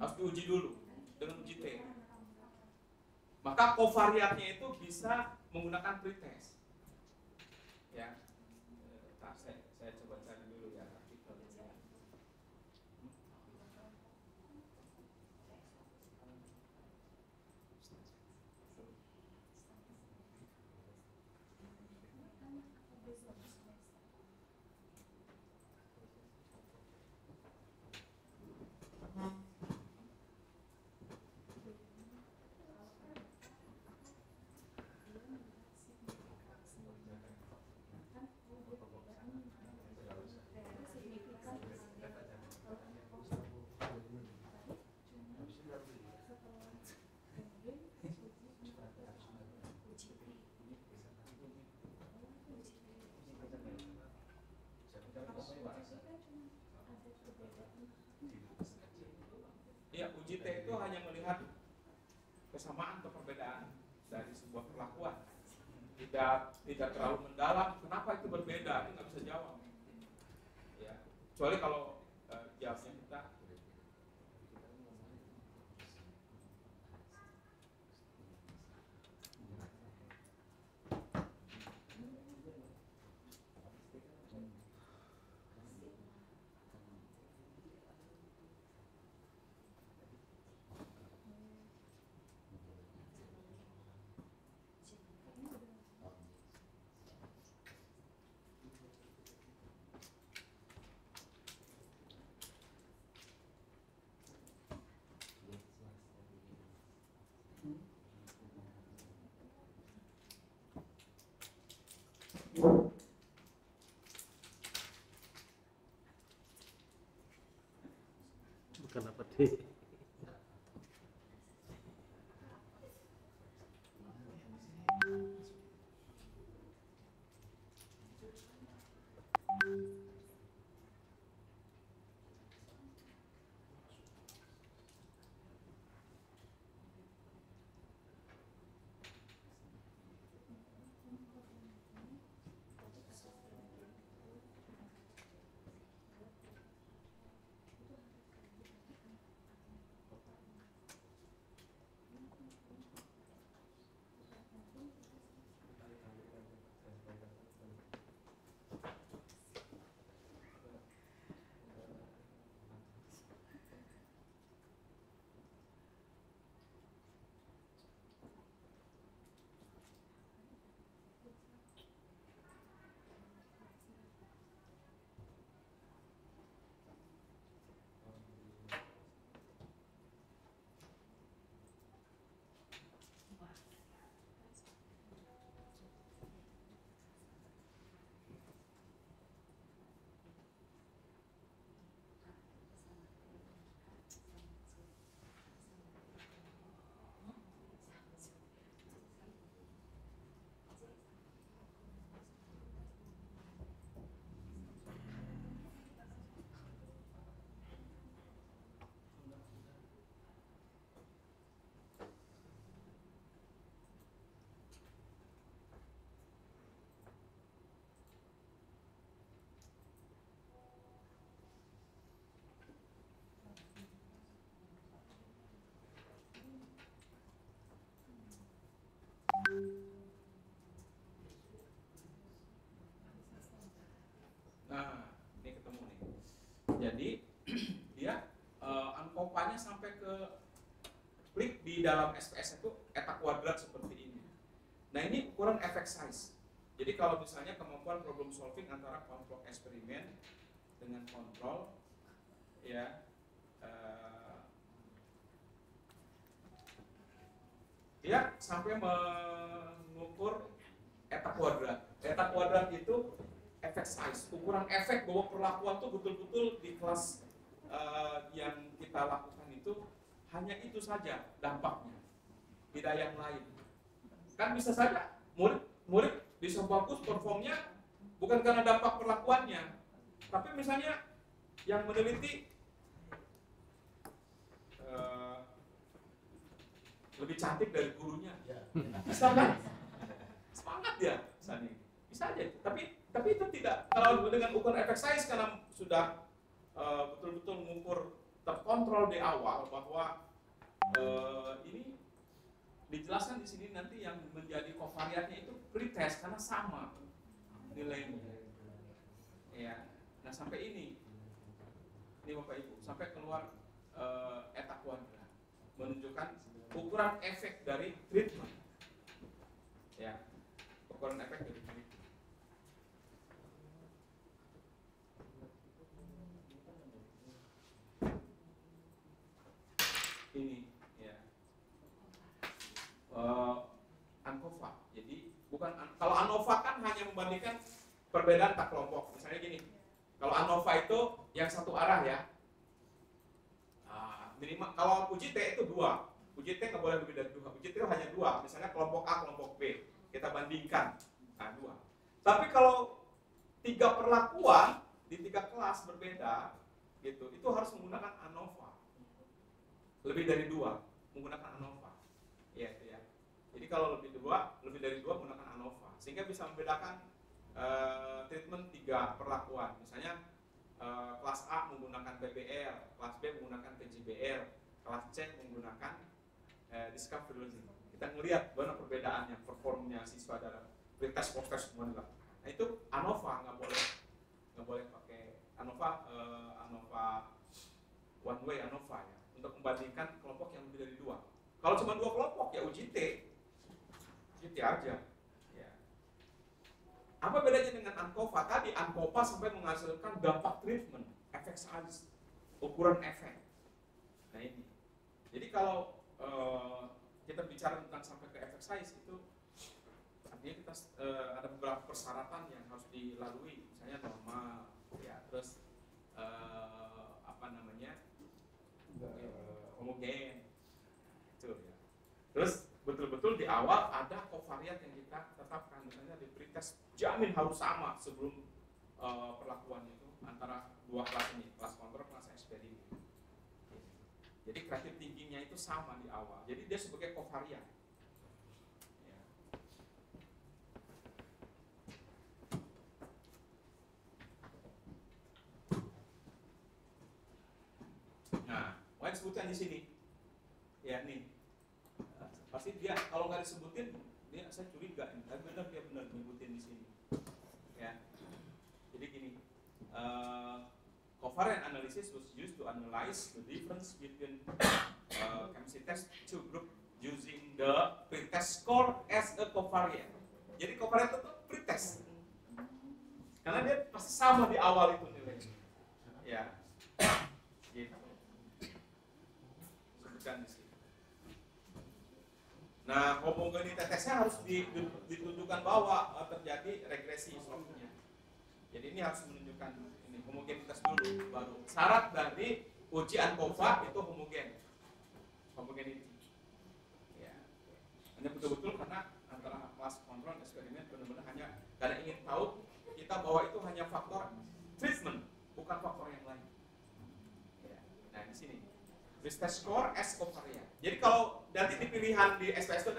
Harus diuji dulu dengan uji T. Maka covariatnya itu bisa menggunakan pretest. Ya, saya coba cari dulu ya artikelnya. Ya, uji T itu hanya melihat kesamaan atau perbedaan dari sebuah perlakuan. Tidak terlalu mendalam. Kenapa itu berbeda? Itu nggak bisa jawab. Ya, kecuali kalau jawabnya kita. Bukan apa sih? dalam SPS itu eta kuadrat seperti ini. Nah ini ukuran effect size. Jadi kalau misalnya kemampuan problem solving antara kontrol eksperimen dengan kontrol, ya, dia sampai mengukur eta kuadrat. Eta kuadrat itu effect size, ukuran efek bahwa perlakuan itu betul-betul di kelas yang kita lakukan itu hanya itu saja dampaknya, tidak yang lain. Kan bisa saja murid bisa bagus performnya bukan karena dampak perlakuannya, tapi misalnya yang meneliti lebih cantik dari gurunya, bisa kan? Semangat dia, misalnya. Bisa aja. Tapi itu tidak. Kalau dengan ukuran effect size karena sudah betul-betul mengukur terkontrol di awal bahwa ini dijelaskan di sini nanti yang menjadi kovariatnya itu pretest karena sama nilainya. Ya. Nah sampai ini Bapak Ibu sampai keluar eta kuadrat menunjukkan ukuran efek dari treatment. Ya, ukuran efek dari treatment. Ini ya ANCOVA. Jadi bukan kalau ANOVA kan hanya membandingkan perbedaan tak kelompok. Misalnya gini, kalau ANOVA itu yang satu arah ya. Minimal kalau UJT itu 2. UJT nggak boleh lebih dari 2. UJT itu hanya 2. Misalnya kelompok A, kelompok B. Kita bandingkan. Nah, 2. Tapi kalau 3 perlakuan di 3 kelas berbeda gitu, itu harus menggunakan ANOVA. Lebih dari 2 menggunakan ANOVA. Iya itu ya. Jadi kalau lebih dari 2 menggunakan ANOVA. Sehingga bisa membedakan treatment 3 perlakuan. Misalnya kelas A menggunakan PBR, kelas B menggunakan PJBR, kelas C menggunakan discovery learning. Kita ngelihat mana perbedaannya, performnya siswa dalam pretest, post-test semua dilakukan. Nah itu ANOVA nggak boleh pakai ANOVA one way ANOVA ya, untuk membandingkan kelompok yang lebih dari 2. Kalau cuma 2 kelompok ya UJT aja. Apa bedanya dengan ANCOVA? Tadi ANCOVA sampai menghasilkan dampak treatment, efek size, ukuran efek. Nah ini. Jadi kalau kita bicara tentang sampai ke efek size itu artinya kita ada beberapa persyaratan yang harus dilalui, misalnya normal, ya, terus homogen, itu ya. Terus betul-betul di awal ada kovariat yang kita tetapkan, misalnya di pretest jamin harus sama sebelum perlakuan itu antara 2 kelas ini, kelas kontrol, kelas eksperimen. Jadi creative thinkingnya itu sama di awal. Jadi dia sebagai kovariat. Ya. Nah, White sebutkan di sini. Ya nih. Pasti dia kalau nggak disebutin dia saya curiga ini. Tapi benar dia benar nyebutin di sini. Ya. Jadi gini. Covariant analysis was used to analyze the difference between chemistry test two group using the pretest score as a covariant. Jadi covariant itu pretest. Karena dia pasti sama di awal itu nilainya. Ya. Gitu. Sebutkan di sini. Nah, homogenitesnya harus ditunjukkan bahwa terjadi regresi slope-nya. Jadi ini harus menunjukkan ini homogenitas dulu, baru syarat dari uji ANCOVA itu homogenity. Ya. Hanya betul-betul karena antara kelas kontrol dan eksperimen benar-benar hanya karena ingin tahu kita bahwa itu hanya faktor treatment, bukan faktor yang lain. Ya. Nah di sini pretest score as covariant. Jadi kalau nanti di pilihan di SPS itu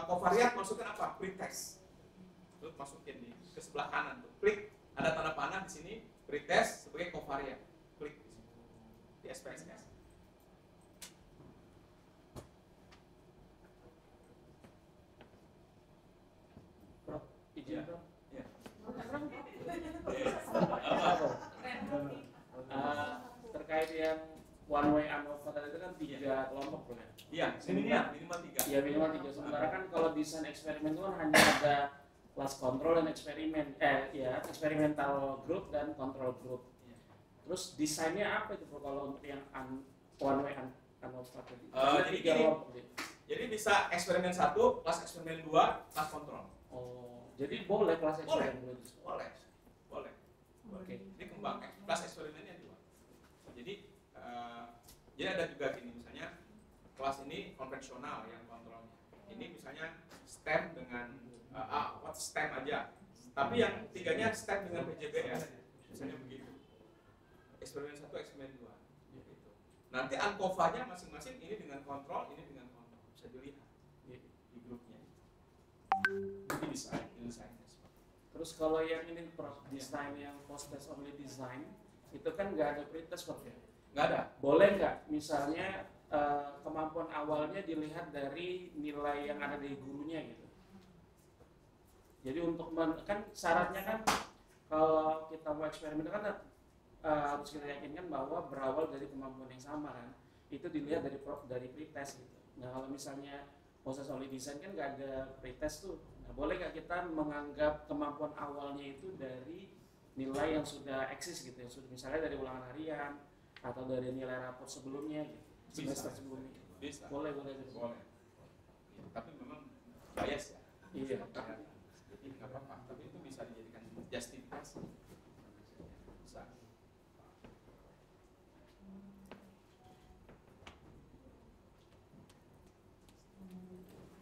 covariant maksudnya apa? Pretest. Terus masukin di ke sebelah kanan tuh, klik. Ada tanda panah di sini, pretest sebagai covariant. Klik di sini. Di SPSS. Prof, izin Prof. Ya. Terkait yang one way ANOVA tadi itu kan 3 kelompok kan ya? Iya, minimal 3. Ya minimal 3. Sementara kan kalau desain eksperimen itu kan hanya ada class control dan eksperimen, eksperimental group dan control group. Terus desainnya apa itu kalau untuk yang one way unobstructed tadi? Jadi gini, jadi bisa eksperimen 1, kelas eksperimen 2, kelas kontrol. Oh, jadi boleh kelas eksperimen itu? Boleh. Oke. Ini kembang kelas eksperimennya 2. Jadi ada juga gini, misalnya kelas ini konvensional yang kontrolnya. Ini misalnya STEM dengan STEM aja. Tapi yang tiganya STEM dengan PJBR, misalnya begitu. Eksperimen 1, eksperimen 2. Gitu. Nanti ANCOVA-nya masing-masing ini dengan kontrol, ini dengan kontrol. Bisa dilihat di grupnya. Ini desain. Terus kalau yang ini desain yang post test only design itu kan nggak ada pretest Prof ya? Nggak ada. Boleh nggak misalnya kemampuan awalnya dilihat dari nilai yang ada di gurunya gitu? Jadi untuk kan syaratnya kan kalau kita mau eksperimen kan harus kita yakinkan bahwa berawal dari kemampuan yang sama kan. Itu dilihat dari pretest gitu. Nah kalau misalnya proses only design kan nggak ada pretest tuh. Nah boleh nggak kita menganggap kemampuan awalnya itu dari nilai yang sudah eksis gitu ya, misalnya dari ulangan harian atau dari nilai rapor sebelumnya gitu, semester sebelumnya? Bisa. Boleh. Ya, tapi memang bias ya. Iya. Jadi nggak apa-apa. Tapi itu bisa dijadikan justifikasi. Bisa.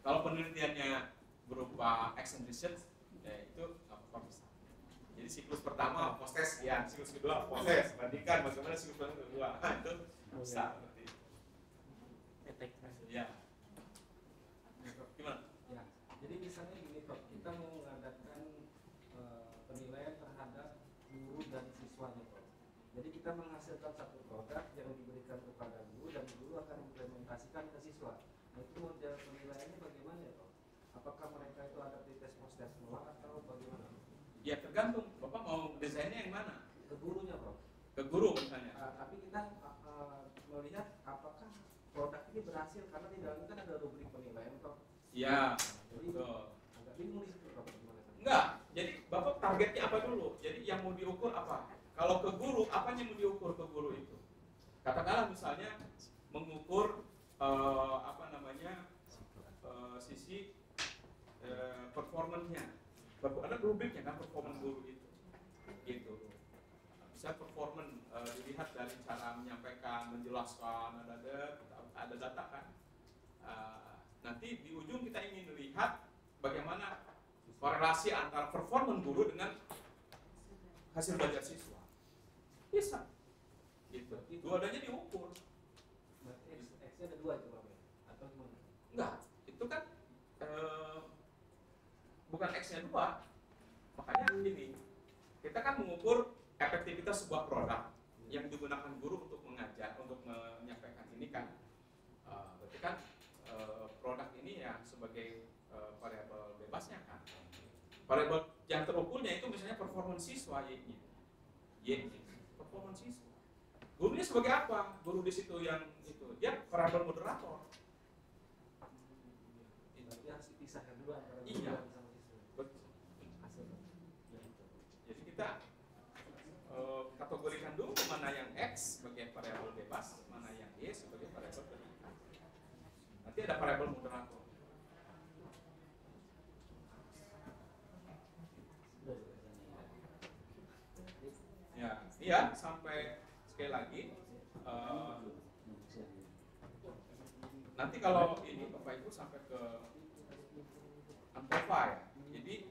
Kalau penelitiannya berupa action research, ya itu nggak apa-apa bisa. Jadi siklus pertama post test, ya siklus kedua post test, bandingkan bagaimana siklus kedua, itu bisa. Ya. Gimana? Ya, jadi misalnya gini Prof, kita mau mengadakan penilaian terhadap guru dan siswanya Prof. Jadi kita menghasilkan satu produk yang diberikan kepada guru dan guru akan implementasikan ke siswa. Nah itu model penilaiannya bagaimana ya Prof? Apakah mereka itu ada pretest post test ulang atau bagaimana? Ya tergantung, Bapak mau desainnya yang mana? Ke gurunya Prof. Ke guru misalnya. Tapi kita melihat apakah produk ini berhasil karena di dalamnya kan ada rubrik penilaian Prof. Iya, Jadi betul. agak bingung di situ Prof. Gimana? Enggak, jadi Bapak targetnya apa dulu? Jadi yang mau diukur apa? Kalau ke guru, apa yang mau diukur ke guru itu? Katakanlah misalnya mengukur sisi performance-nya. Ada rubriknya kan performance guru itu. Gitu. Bisa performance dilihat dari cara menyampaikan, menjelaskan, ada data kan. Nanti di ujung kita ingin melihat bagaimana korelasi antara performance guru dengan hasil belajar siswa. Bisa. Gitu. Dua-duanya diukur. X-nya ada 2 coba ya? Atau gimana? Enggak, itu kan bukan X-nya 2. Makanya gini, kita kan mengukur efektivitas sebuah produk yang digunakan guru untuk mengajar, untuk menyampaikan ini kan. Berarti kan produk ini ya sebagai variabel bebasnya kan. Variabel yang terukurnya itu misalnya performance siswa Y-nya. Performance siswa. Gurunya sebagai apa? Guru di situ yang itu dia variabel moderator. Berarti harus dipisahkan dulu antara guru Iya. sama siswa. Betul. Hasil. Jadi kita kategorikan dulu mana yang X sebagai variabel bebas, mana yang Y sebagai variabel terikat. Nanti ada variabel moderator. Ya, iya sampai sekali lagi. Nanti kalau ini Bapak Ibu sampai ke ANCOVA ya. Jadi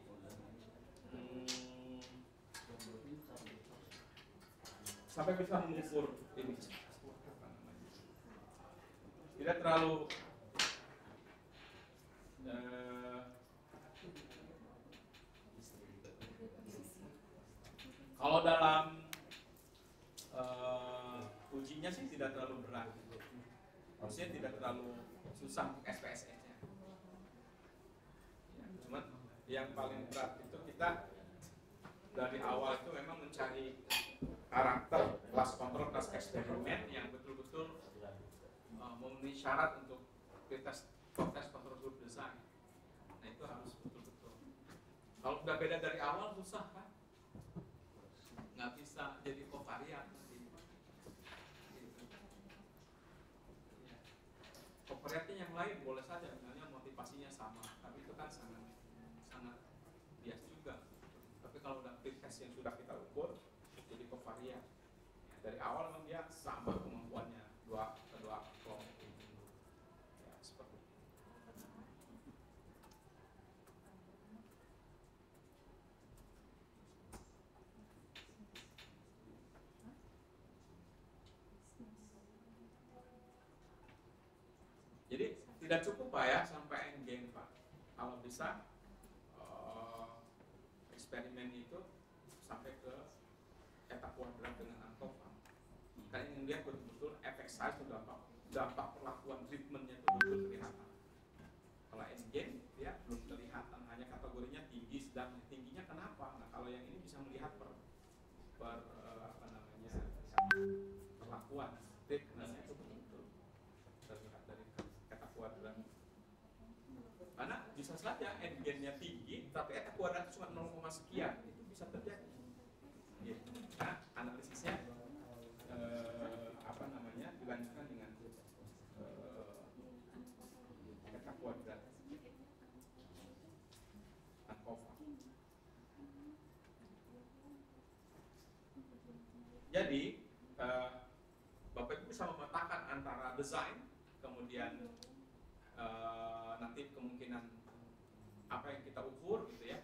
sampai bisa mengukur ini apa namanya. Tidak terlalu kalau dalam ujinya sih tidak terlalu berat. Maksudnya tidak terlalu susah untuk SPSS-nya. Ya, cuman yang paling berat itu kita dari awal itu memang mencari karakter kelas kontrol, kelas eksperimen yang betul-betul memenuhi syarat untuk pretest control group design. Nah itu harus betul-betul. Kalau udah beda dari awal susah kan, nggak bisa jadi kovarian. Kovariannya yang lain boleh saja, misalnya motivasinya sama, tapi itu kan sangat bias juga. Tapi kalau udah pretest yang sudah kita ukur, jadi kovarian. Ya, dari awal memang dia sama kemampuannya kedua kelompok ini. Ya, seperti itu. Jadi tidak cukup Pak ya sampai end game Pak. Kalau bisa eksperimen itu sampai ke etap kuadrat dengan ANCOVA. Kita ingin lihat betul-betul efek size itu dampak perlakuan treatmentnya itu betul kelihatan. Kalau end game dia belum kelihatan, hanya kategorinya tinggi, sedang. Tingginya kenapa? Nah kalau yang ini bisa melihat perlakuan treatmentnya itu betul-betul terlihat dari etap kuadrat. Karena bisa saja end game-nya tinggi, tapi eta kuadrat cuma 0, sekian, itu bisa terjadi. Gitu. Nah, analisisnya dilanjutkan dengan eta kuadrat ANCOVA. Jadi Bapak Ibu bisa memetakan antara desain, kemudian nanti kemungkinan apa yang kita ukur gitu ya,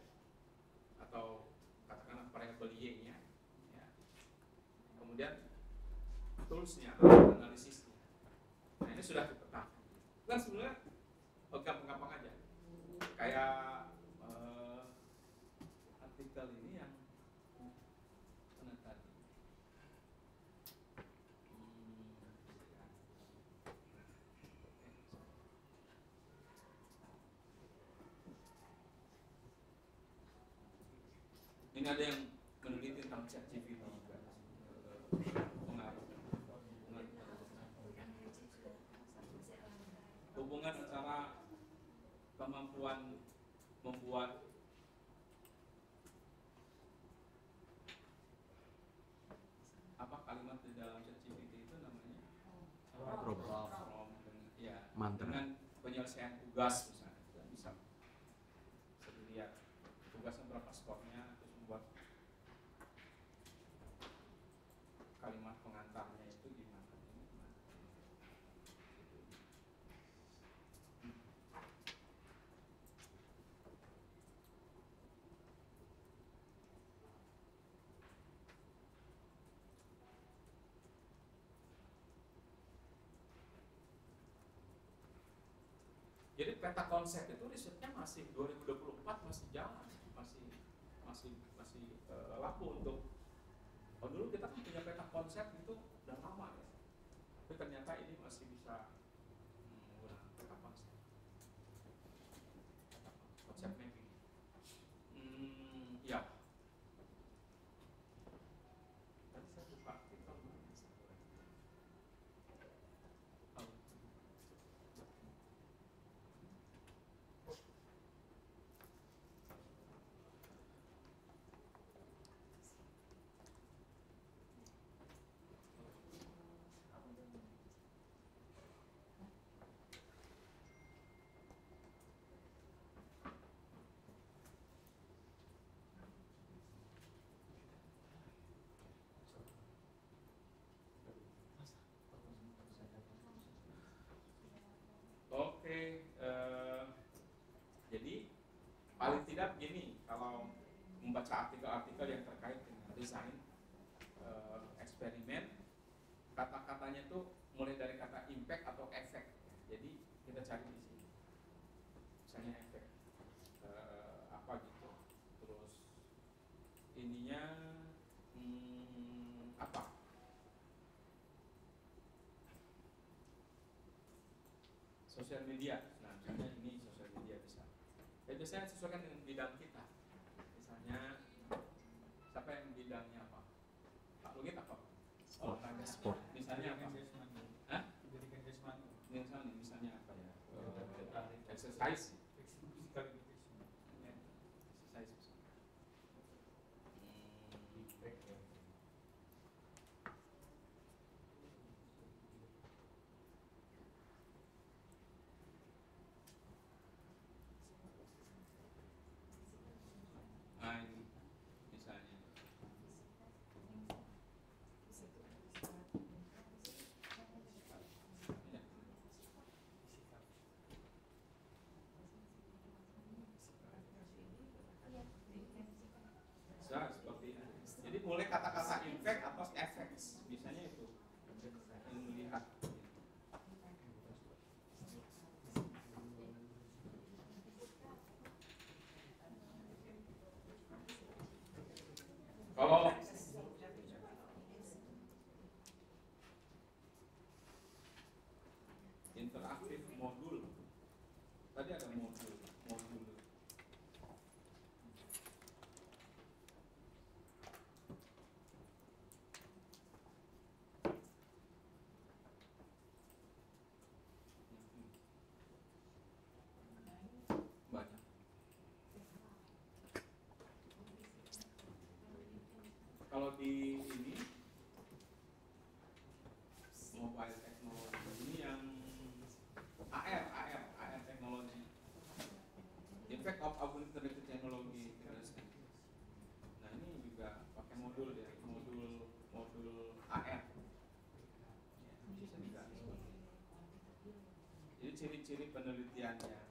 atau katakanlah variabel Y-nya ya. Kemudian toolsnya, analisisnya. Nah ini sudah dipetakan. Kan sebenarnya gampang-gampang aja. Kayak artikel ini yang mana tadi? Ini ada yang meneliti tentang ChatGPT juga. Hubungan antara kemampuan membuat apa kalimat di dalam ChatGPT itu namanya prompt, dengan penyelesaian tugas misalnya, bisa dilihat tugasnya berapa skornya, terus membuat kalimat pengantarnya itu gimana. Jadi peta konsep itu risetnya masih 2024 masih jalan, masih laku untuk. Oh dulu kita kan punya peta konsep itu udah lama ya, tapi ternyata ini masih bisa menggunakan peta konsep mapping. Ya. Tadi saya buka artikel mana? Oke, jadi paling tidak begini, kalau membaca artikel-artikel yang terkait dengan desain eksperimen, kata-katanya tuh mulai dari kata impact atau efek. Jadi kita cari di sini, misalnya efek apa gitu, terus ininya apa? Sosial media, nah misalnya ini sosial media bisa. Ya biasanya sesuaikan dengan bidang kita. Misalnya siapa yang bidangnya apa? Pak Lugit apa? Sport. Misalnya apa? Hah? Misalnya apa ya? exercise. Nah, ini misalnya. Ya. Bisa seperti ini. Jadi mulai kata-kata impact atau effects, misalnya itu yang melihat. Kalau interaktif modul, tadi ada modul. Banyak. Kalau di ini mobile technology ini yang AR teknologi, effect of augmented technology. Nah ini juga pakai modul ya, modul AR. Bisa juga seperti itu. Jadi ciri-ciri penelitian yang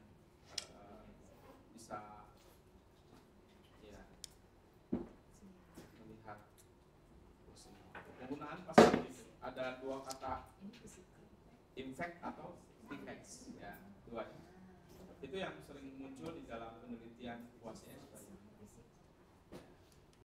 bisa ya melihat penggunaan pasti ada dua kata impact atau effects ya, dua itu yang sering muncul di dalam penelitian kuasinya seperti